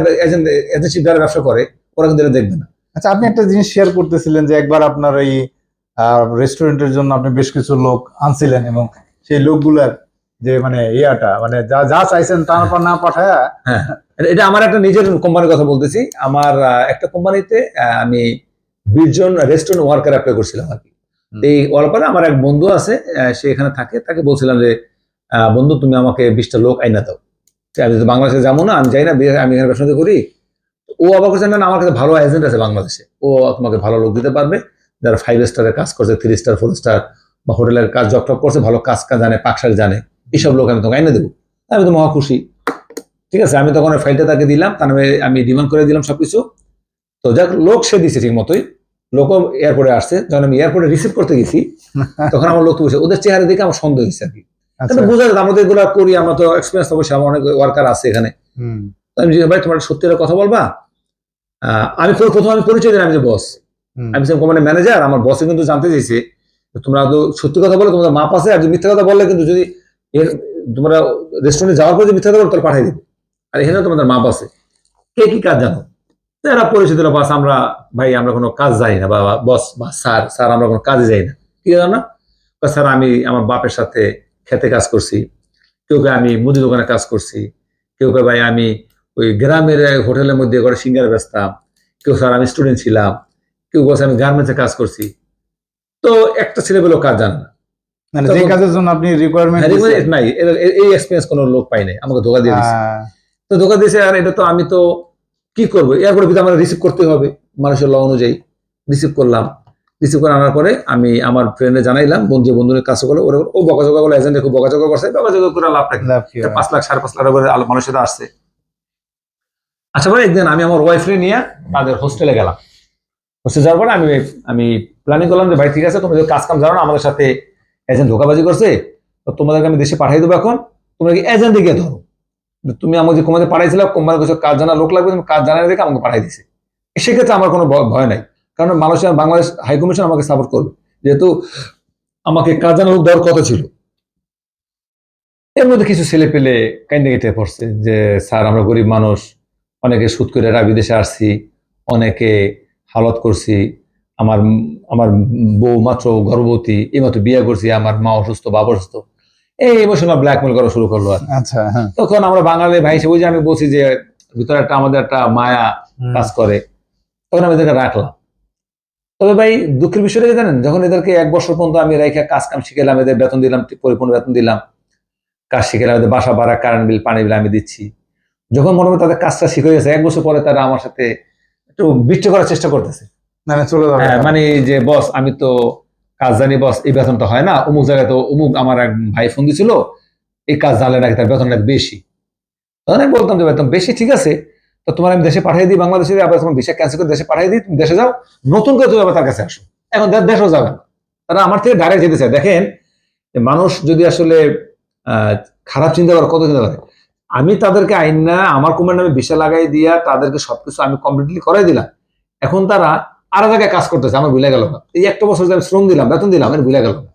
B: এজেন্সি যারা ব্যবসা করে ওরা কিন্তু এটা দেখবে না।
A: আচ্ছা, আপনি একটা জিনিস শেয়ার করতেছিলেন যে একবার আপনার এই রেস্টুরেন্টের জন্য আপনি বেশ কিছু লোক আনছিলেন, এবং সেই লোকগুলার যে মানে ইয়াটা মানে যা যা চাইছেন তারপর না পাঠায়।
B: হ্যাঁ, এটা আমার একটা নিজের কোম্পানির কথা বলতেছি। আমার একটা কোম্পানিতে আমি 20 জন রেস্টুরেন্ট ওয়ার্কার অ্যাপ্লাই করছিলাম আর কি। এই ওয়ার্কারে আমার এক বন্ধু আছে, সে এখানে থাকে, তাকে বলছিলাম যে বন্ধু তুমি আমাকে 20টা লোক আইনা দাও। আমি তো বাংলাদেশে যাবো না, আমি যাই না, আমি এখানে ব্যবসা করি। ও আবার করছে না আমার কাছে ভালো এজেন্ট আছে বাংলাদেশে, ও তোমাকে ভালো লোক দিতে পারবে, যারা 5 স্টারের কাজ করছে, 3 স্টার 4 স্টার বা হোটেলের কাজ জব টপ করছে, ভালো কাজ জানে, পাকশাক জানে, এইসব লোক আমি তোমাকে আইনা দেবো। আমি তো মহা খুশি। ঠিক আছে, আমি তখন ফাইলটা তাকে দিলাম, তার নামে আমি ডিমান্ড করে দিলাম সবকিছু। তো যাক, লোক সে দিছে ঠিক মতোই, লোকও এয়ারপোর্টে আসছে। যখন আমি এয়ারপোর্টে রিসিভ করতে গেছি, তখন আমার লোক তো বসে, ওদের চেহারা দেখে আমার সন্দেহ হয়েছে আর কি। বোঝা যায় আমাদের এগুলো করি, আমরা তো এক্সপিরিয়েন্স, অবশ্যই আমার অনেক ওয়ার্কার আছে এখানে। আমি ভাই তোমার সত্যি কথা বলবা, আমি প্রথম আমি পরিচয় দিলাম যে বস, আমি কোম্পানির ম্যানেজার। আমার বসে কিন্তু জানতে চাইছে তোমরা তো সত্যি কথা বলে, তোমাদের মাপ আছে, আর যদি মিথ্যা কথা বললে কিন্তু যদি তোমরা রেস্টুরেন্টে যাওয়ার পরে যে মিথ্যা কথা বলো তাহলে পাঠিয়ে দিবে, আর এখানে তোমাদের মাপ আছে, কে কি কাজ জানো। এরা পরিচয় দিল, বাস আমরা ভাই আমরা কোনো কাজ জানি না, বা বস বা স্যার আমরা কোনো কাজে যাই না। কি জানো না, স্যার আমি আমার বাপের সাথে খেতে কাজ করছি, কেউ আমি মুদি দোকানে কাজ করছি, কেউ ভাই আমি ওই গ্রামের হোটেলের মধ্যে করে সিঙ্গারা বেচতাম, কেউ স্যার আমি স্টুডেন্ট ছিলাম, কেউ বলছে আমি গার্মেন্টসে কাজ করছি। তো একটা ছেলে বলেও কাজ জানে না,
A: মানে যে কাজের জন্য আপনি রিকোয়ারমেন্ট
B: নাই, এই এক্সপিরিয়েন্স কোনো লোক পাই নাই, আমাকে ধোকা দিয়ে দিয়েছে। তো ধোকা দিয়েছে, আর এটা তো আমি তো কি করবো, এরপরে কিন্তু আমার রিসিভ করতে হবে মানুষের ল অনুযায়ী। রিসিভ করলাম, রিসিভ করে আনার পরে আমি আমার ফ্রেন্ডে জানাইলাম, বন্ধুদের কাজ করলো, ও বকাঝকা করলো, এজেন্টে খুব বকাঝকা করছে, বকাঝকা করে লাভ রাখি 5 লাখ 5.5 লাখ করে মানুষের সাথে আসছে। আচ্ছা ভাই, একদিন আমি আমার ওয়াইফ নিয়ে তাদের হোস্টেলে গেলাম। হোস্টেল যাওয়ার পরে আমি প্ল্যানিং করলাম যে ভাই ঠিক আছে, তোমরা কাজ কাম জানো না, আমাদের সাথে এজেন্ট ধোকাবাজি করছে, তো তোমাদেরকে আমি দেশে পাঠিয়ে দেবো, এখন তোমরা কি এজেন্টে গিয়ে ধরো। তুমি আমাকে যে কোম্পানিতে পাঠাইছিল, কোম্পানির কিছু কাজ জানা লোক লাগবে, তুমি কাজ জানাই দেখে আমাকে পাঠিয়ে দিছে। সেক্ষেত্রে আমার কোনো ভয় নাই, কারণ বাংলাদেশ হাই কমিশন আমাকে সাপোর্ট করবে, যেহেতু আমাকে কাজ জানা লোক দেওয়ার কথা ছিল। এর মধ্যে কিছু ছেলে পেলে কাইন্ডে কেটে পড়ছে যে স্যার আমরা গরিব মানুষ, অনেকে সুদ করে বিদেশে আসছি, অনেকে হালত করছি, আমার আমার বউ মাত্র গর্ভবতী, এই মাত্র বিয়ে করছি, আমার মা অসুস্থ, বাবা অসুস্থ, এই ইমোশনাল ব্ল্যাকমেল করা শুরু করলো আর কি।
A: আচ্ছা, হ্যাঁ।
B: তখন আমরা বাঙালি ভাই হিসেবে, ওই যে আমি বলছি যে ভিতরে একটা আমাদের একটা মায়া কাজ করে, তখন আমি এদেরকে রাখলাম। তবে ভাই দুঃখের বিষয়টা কি জানেন, যখন এদেরকে 1 বছর পর্যন্ত আমি রেখে কাজ কাম শিখেলাম, এদের বেতন দিলাম, পরিপূর্ণ বেতন দিলাম, কাজ শিখেলাম, এদের বাসা ভাড়া, কারেন্ট বিল, পানি বিল আমি দিচ্ছি, যখন মোটামুটি তাদের কাজটা শিখে গেছে, 1 বছর পরে তারা আমার সাথে একটু বিট্টু করার চেষ্টা করতেছে।
A: মানে চলে যাবে।
B: হ্যাঁ, মানে যে বস আমি তো কাজ জানি, বস এই বেতনটা হয় না, অমুক জায়গায় তো অমুক আমার এক ভাই ফোন দিছিল, এই কাজ জানলে নাকি তার বেতনটা বেশি। তখন আমি বলতাম যে বেতন বেশি, ঠিক আছে, তো তোমার আমি দেশে পাঠিয়ে দিই, বাংলাদেশে আবার তোমার ভিসা ক্যান্সেল করে দেশে পাঠিয়ে দিই, তুমি দেশে যাও, নতুন করে তুমি আবার তার কাছে আসো। এখন দেশও যাবে না, তারা আমার থেকে ডাইরেক্ট যেতে চায়। দেখেন যে মানুষ যদি আসলে খারাপ চিন্তা করে, কত চিন্তা করে। আমি তাদেরকে আইন না আমার কোম্পানির নামে ভিসা লাগাই দিয়া তাদেরকে সবকিছু আমি কমপ্লিটলি করাই দিলাম, এখন তারা আরো জায়গায় কাজ করতেছে, আমার ভুলে গেল না। এই 1 বছর যে আমি শ্রম দিলাম, বেতন দিলাম, আমি ভুলে গেল না।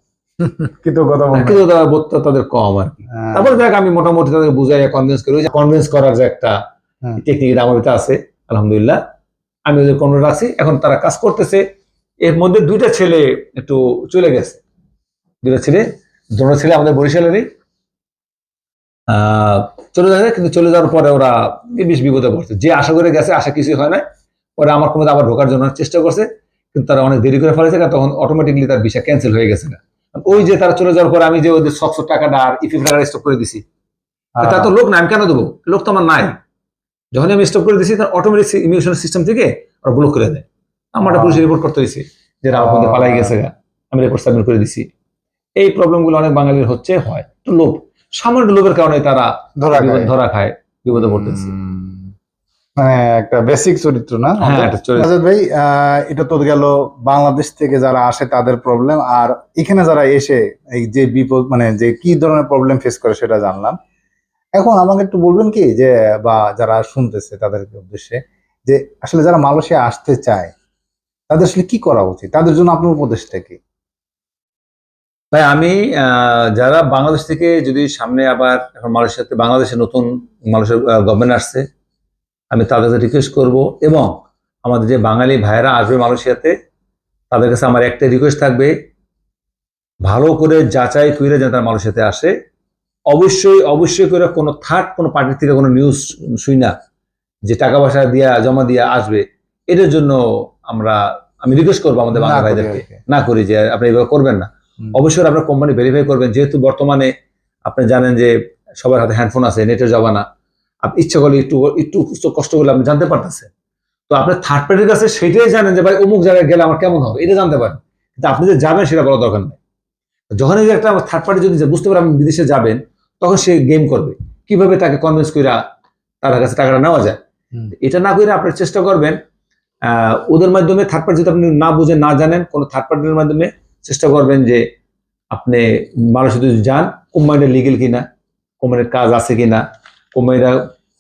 A: কিন্তু কথা
B: কিন্তু বোধটা তাদের কম আর কি। তারপরে দেখ আমি মোটামুটি তাদের বুঝাই কনভিন্স করি, কনভিন্স করার যে একটা টেকনিক আমার ভিতরে আছে, আলহামদুলিল্লাহ আমি ওদের কন্ট্রোল রাখছি। এখন তারা কাজ করতেছে। এর মধ্যে 2টা ছেলে একটু চলে গেছে, 2টা ছেলে, দুটো ছেলে আমাদের বরিশালেরই, চলে যাবে। কিন্তু চলে যাওয়ার পরে ওরা বেশ বিপদে পড়ছে, যে আশা করে গেছে আশা কিছুই হয় না। পরে আমার কোনো আবার ঢোকার জন্য চেষ্টা করছে, কিন্তু তারা অনেক দেরি করে ফেলেছে, তখন অটোমেটিকলি তার ভিসা ক্যান্সেল হয়ে গেছে না। ওই যে তারা চলে যাওয়ার পরে আমি যে ওদের 600 টাকাটা আর ইফিফ টাকা স্টপ করে দিছি, তা তো লোক না, আমি কেন দেবো, লোক তো আমার নাই। যখন আমি স্টপ করে দিছি, তার অটোমেটিক ইমিগ্রেশন সিস্টেম থেকে ওরা ব্লক করে দেয়। আমার একটা পুলিশে রিপোর্ট করতে হয়েছে যে রাহুল গান্ধী পালাই গেছে, আমি রিপোর্ট সাবমিট করে দিছি। এই প্রবলেমগুলো অনেক বাঙালির হচ্ছে, হয় তো লোভ, সামান্য লোভের কারণে তারা ধরা খায়, বিপদে পড়তেছে।
A: মানে একটা বেসিক চরিত্র না?
B: হ্যাঁ, একটা চরিত্র।
A: আজাদ ভাই, এটা তো গেল বাংলাদেশ থেকে যারা আসে তাদের প্রবলেম, আর এখানে যারা এসে এই যে বিপদ, মানে যে কি ধরনের প্রবলেম ফেস করে সেটা জানলাম। এখন আমাকে একটু বলবেন কি, যে বা যারা শুনতেছে তাদের উদ্দেশ্যে, যে আসলে যারা মালয়েশিয়া আসতে চায় তাদের আসলে কি করা উচিত, তাদের জন্য আপনার উপদেশটা কি?
B: ভাই আমি যারা বাংলাদেশ থেকে যদি সামনে আবার এখন মালয়েশিয়াতে, বাংলাদেশে নতুন মালয়েশিয়ার গভর্নমেন্ট আসছে, আমি তাদের কাছে রিকোয়েস্ট করব, এবং আমাদের যে বাঙালি ভাইয়েরা আসবে মালয়েশিয়াতে, তাদের কাছে আমার একটা রিকোয়েস্ট থাকবে, ভালো করে যাচাই করে যেন তারা মালয়েশিয়াতে আসে। অবশ্যই অবশ্যই করে কোনো থার্ড কোনো পার্টির থেকে কোনো নিউজ শুই না যে টাকা পয়সা দিয়া জমা দিয়ে আসবে, এটার জন্য আমি রিকোয়েস্ট করবো আমাদের বাংলা ভাইদেরকে, না করি যে আপনি এভাবে করবেন না। অবশ্যই আপনার কোম্পানি ভেরিফাই করবেন, যেহেতু বর্তমানে আপনি জানেন যে সবার হাতে হ্যান্ডফোন আছে, নেটের জমানা, আপনি ইচ্ছা করলে একটু একটু কষ্ট করলে আপনি জানতে পারতেছেন। তো আপনি থার্ড পার্টির কাছে সেটাই জানেন যে ভাই অমুক জায়গায় গেলে আমার কেমন হবে, এটা জানতে পারেন, কিন্তু আপনি যে যাবেন সেটা বলা দরকার নেই। যখন এই যে একটা থার্ড পার্টি যদি বুঝতে পারে আপনি বিদেশে যাবেন, তখন সে গেম করবে কিভাবে তাকে কনভিন্স করে তার কাছে টাকাটা নেওয়া যায়। এটা না করে আপনি চেষ্টা করবেন ওদের মাধ্যমে, থার্ড পার্টি যদি আপনি না বুঝেন না জানেন, কোনো থার্ড পার্টির মাধ্যমে চেষ্টা করবেন যে আপনি মালয়েশিয়া যদি যান, কোম্পানিটা লিগেল কিনা, কোম্পানির কাজ আছে কিনা, কোম্পানিটা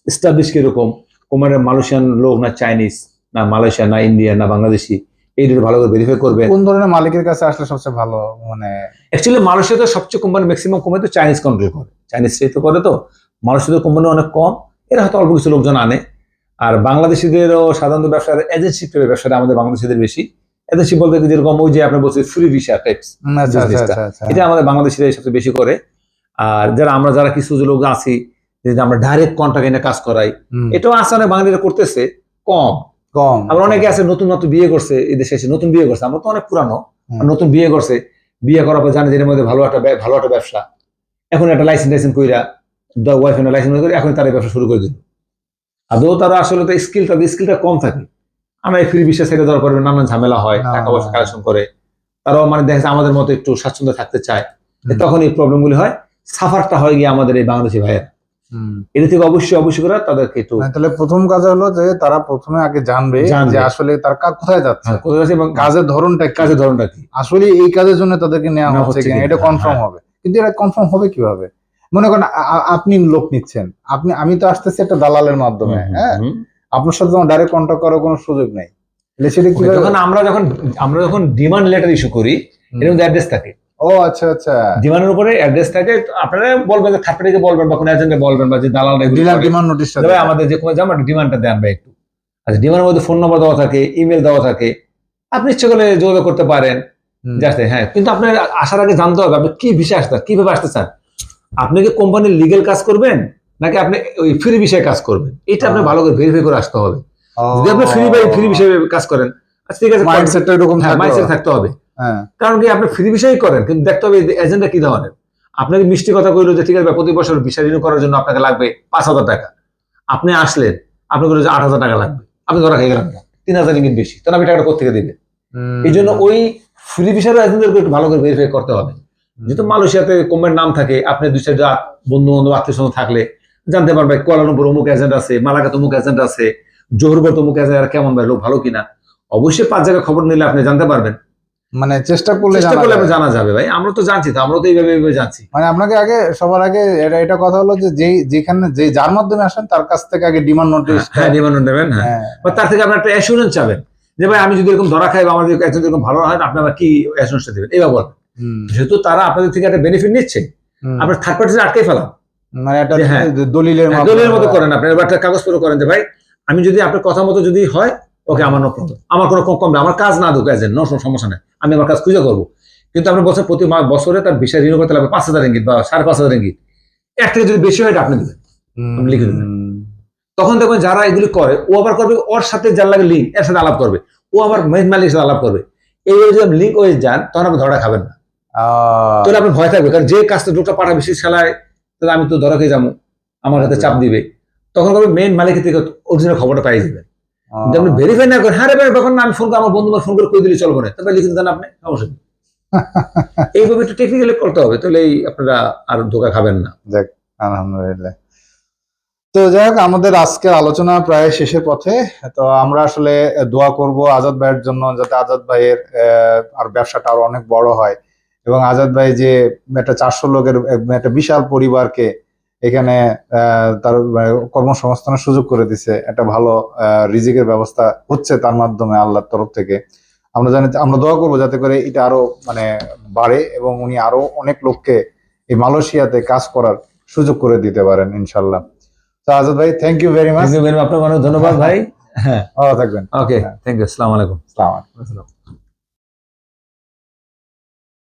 B: এস্টাবলিশ কিরকম, কোম্পানির মালয়েশিয়ান লোক না চাইনিজ, না মালয়েশিয়া, না ইন্ডিয়া, না বাংলাদেশি, এই দুটো ভালো করে ভেরিফাই করবেন।
A: কোন ধরনের মালিকের কাছে আসলে সবচেয়ে ভালো? মানে
B: অ্যাকচুয়ালি মালয়েশিয়াতে সবচেয়ে কোম্পানি, ম্যাক্সিমাম কোম্পানি তো চাইনিজ কন্ট্রোল করে, চাইনিজরাই তো করে। তো মালয়েশিয়াতে কোম্পানি অনেক কম, এরা হয়তো অল্প কিছু লোকজন আনে। আর বাংলাদেশিদেরও সাধারণত ব্যবসার এজেন্সি টাইপের ব্যবসাটা আমাদের বাংলাদেশিদের বেশি। এজেন্সি বলতে যেরকম ওই যে আপনি বলছেন ফ্রি ভিসা টাইপস, এটা আমাদের বাংলাদেশিরাই সবচেয়ে বেশি করে। আর যারা কিছু লোক আছি যে আমরা ডাইরেক্ট কন্ট্রাক্ট এনে কাজ করাই, এটাও আছে, অনেক বাঙালিরা করতেছে, কম কম। আবার অনেকে আছে নতুন নতুন বিয়ে করছে, এই দেশে এসে নতুন বিয়ে করছে, আমরা তো অনেক পুরানো, নতুন বিয়ে করছে, বিয়ে করার পর জানে যে এর মধ্যে ভালো একটা ব্যবসা, এখন একটা লাইসেন্স কইরা ওয়াইফ লাইসেন্স করে এখন তারা ব্যবসা শুরু করে দিল। আদৌ তারা আসলে তো স্কিলটা কম থাকে। আমরা এই ফ্রি বিশ্বাস ছেড়ে দেওয়ার পরে নানান ঝামেলা হয়, টাকা পয়সা কালেকশন করে, তারাও মানে দেখা যায় আমাদের মতো একটু স্বাচ্ছন্দ্য থাকতে চায়, তখন এই প্রবলেমগুলি হয়। সাফারটা হয় গিয়ে আমাদের এই বাংলাদেশি ভাইয়ের, এটা থেকে অবশ্যই করে তাদেরকে একটু,
A: তাহলে প্রথম কাজ হলো যে তারা প্রথমে আগে জানবে যে আসলে তার কোথায় যাচ্ছে, এবং কাজের ধরনটা কি, আসলে এই কাজের জন্য তাদেরকে নেওয়া হচ্ছে কিনা এটা কনফার্ম হবে। কিন্তু এটা কনফার্ম হবে কিভাবে? মনে করেন আপনি লোক নিচ্ছেন, আমি তো আসতেছি একটা দালালের মাধ্যমে, হ্যাঁ, আপনার সাথে আমার ডাইরেক্ট কন্ট্যাক্ট করার কোনো সুযোগ নাই, সেটা কি?
B: আমরা যখন ডিমান্ড লেটার ইস্যু করি, এর মধ্যে অ্যাড্রেস থাকে।
A: ও আচ্ছা আচ্ছা,
B: ডিমান্ডের উপরে অ্যাড্রেস থাকে, আপনারা বলবেন যে থার্ড পার্টিকে বলবেন বা কোনো এজেন্টকে বলবেন বা যে দালাল
A: ডিমান্ড নোটিশটা
B: আমাদের যে কোনো ডিমান্ডটা দেন বা একটু। আচ্ছা, ডিমান্ডের মধ্যে ফোন নম্বর দেওয়া থাকে, ইমেল দেওয়া থাকে, আপনি ইচ্ছে করলে যোগাযোগ করতে পারেন। জাস্ট হ্যাঁ, কিন্তু আপনার আসার আগে জানতে হবে আপনি কি ভিসা আসতে কিভাবে আসতে চান। আপনি কি কোম্পানির লিগেল কাজ করবেন নাকি আপনি ওই ফ্রি বিষয়ে কাজ করবেন, এটা আপনি ভালো করে ভেরিফাই করে আসতে হবে। যদি আপনি ফ্রি বিষয়ে কাজ করেন, আচ্ছা ঠিক আছে,
A: মাইন্ডসেটটা এরকম
B: হ্যাঁ, মাইন্ডসেট থাকতে হবে। কারণ কি আপনি ফ্রি বিষয়ে করেন, কিন্তু দেখতে হবে এজেন্ডা কি ধরনের। আপনাকে মিষ্টি কথা কইলো যে ঠিক আছে প্রতি বছর ভিসা রিনিউ করার জন্য আপনাকে লাগবে 5,000 টাকা, আপনি আসলেন আপনি বললেন যে 8,000 টাকা লাগবে, আপনি ধরা খেয়ে গেলেন 3,000 রিঙ্গিত বেশি, তাহলে আপনি টাকাটা কোথেকে দিবেন? এই জন্য ওই ফ্রি ভিসার এজেন্টদেরকে একটু ভালো করে ভেরিফাই করতে হবে। যেহেতু মালয়েশিয়াতে কোম্পানির নাম থাকে, আপনি 2-4 বন্ধু বান্ধব আত্মীয় স্বজন থাকলে জানতে পারবে কুয়ালালামপুর অমুক এজেন্ট আছে, মালাকাতে অমুক এজেন্ট আছে, জোহরবাদ অমুক এজেন্ট, কেমন ভাই লোক ভালো কিনা। অবশ্যই 5 জায়গায় খবর নিলে আপনি জানতে পারবেন।
A: মানে চেষ্টা করলে
B: জানা যাবে ভাই, আমরা তো জানছি, তো আমরা তো এইভাবে জানছি।
A: মানে আপনাকে আগে সবার আগে এটা কথা হলো যে যেখানে যার মাধ্যমে আসেন তার কাছ থেকে আগে ডিমান্ড নোটিশ,
B: হ্যাঁ ডিমান্ড নেবেন, হ্যাঁ, বা তার থেকে আপনি একটা অ্যাসুরেন্স চাবেন যে ভাই আমি যদি এরকম ধরা খাই বা আমার যদি একজন এরকম ভালো হয়, আপনি আমার কি অ্যাসুরেন্সটা দেবেন, এইভাবে বলেন। যেহেতু তারা আপনাদের থেকে একটা বেনিফিট নিচ্ছে, আপনার থার্ড পার্টিতে আটকে ফেলান,
A: মানে একটা দলিলের
B: মতো করেন, আপনি এবার একটা কাগজপত্র করেন যে ভাই আমি যদি আপনার কথা মতো যদি হয়, ওকে আমার নো প্রবলেম, আমার কোনো কম আমার কাজ না দুক এজেন্ট, নো সমস্যা নেই, আমি আমার কাজ খুঁজে করবো। কিন্তু আপনি বছর প্রতি বছরে তার ভিসা রিনিউ করতে লাগবে 5,000 রিঙ্গিত বা 5,500 রিঙ্গিত, এর থেকে যদি বেশি হয় আপনি দেবেন, আপনি লিখে দেবেন। তখন দেখবেন যারা এগুলি করে, ও আবার করবে ওর সাথে যার লাগে লিঙ্ক, এর সাথে আলাপ করবে, ও আবার মেইন মালিকের সাথে আলাপ করবে, এই যদি লিঙ্ক হয়ে যান তখন আপনি ধরা খাবেন না, তাহলে আপনি ভয় থাকবে। কারণ যে কাজটা লোকটা পাঠা বেশি খেলায়, তাহলে আমি তো ধরা খেয়ে যাবো, আমার হাতে চাপ দিবে, তখন করবে মেইন মালিকের থেকে অরিজিনাল খবরটা পাই যাবেন। আপনি ভেরিফাই না করেন, হ্যাঁ রে ভাই ব্যাপার না, আমি ফোন করে আমার বন্ধু ফোন করে কই দিলে চলবো না, তারপরে লিখে দেন আপনি, সমস্যা নেই। এইভাবে একটু টেকনিক্যালি করতে হবে, তাহলে আপনারা আর ধোকা খাবেন না।
A: দেখ আলহামদুলিল্লাহ। তো যাই হোক, আমাদের আজকের আলোচনা প্রায় শেষের পথে। তো আমরা আসলে দোয়া করব আজাদ ভাইয়ের জন্য, যাতে আজাদ ভাইয়ের আর ব্যবসাটা আরো অনেক বড় হয়, এবং আজাদ ভাই যে একটা 400 লোকের একটা বিশাল পরিবারকে এখানে তার কর্মসংস্থানের সুযোগ করে দিছে, একটা ভালো রিজিকের ব্যবস্থা হচ্ছে তার মাধ্যমে আল্লাহর তরফ থেকে। আমরা দোয়া করবো যাতে করে এটা আরো মানে বাড়ে, এবং উনি আরো অনেক লোককে এই মালয়েশিয়াতে কাজ করার সুযোগ করে দিতে পারেন ইনশাল্লাহ। তো আজাদ ভাই, থ্যাংক ইউ ভেরি মাচ।
B: আপনাকে অনেক ধন্যবাদ ভাই। হ্যাঁ,
A: ভালো থাকবেন।
B: ওকে, থ্যাংক ইউ, আসসালামু আলাইকুম।
A: আসসালামু আলাইকুম।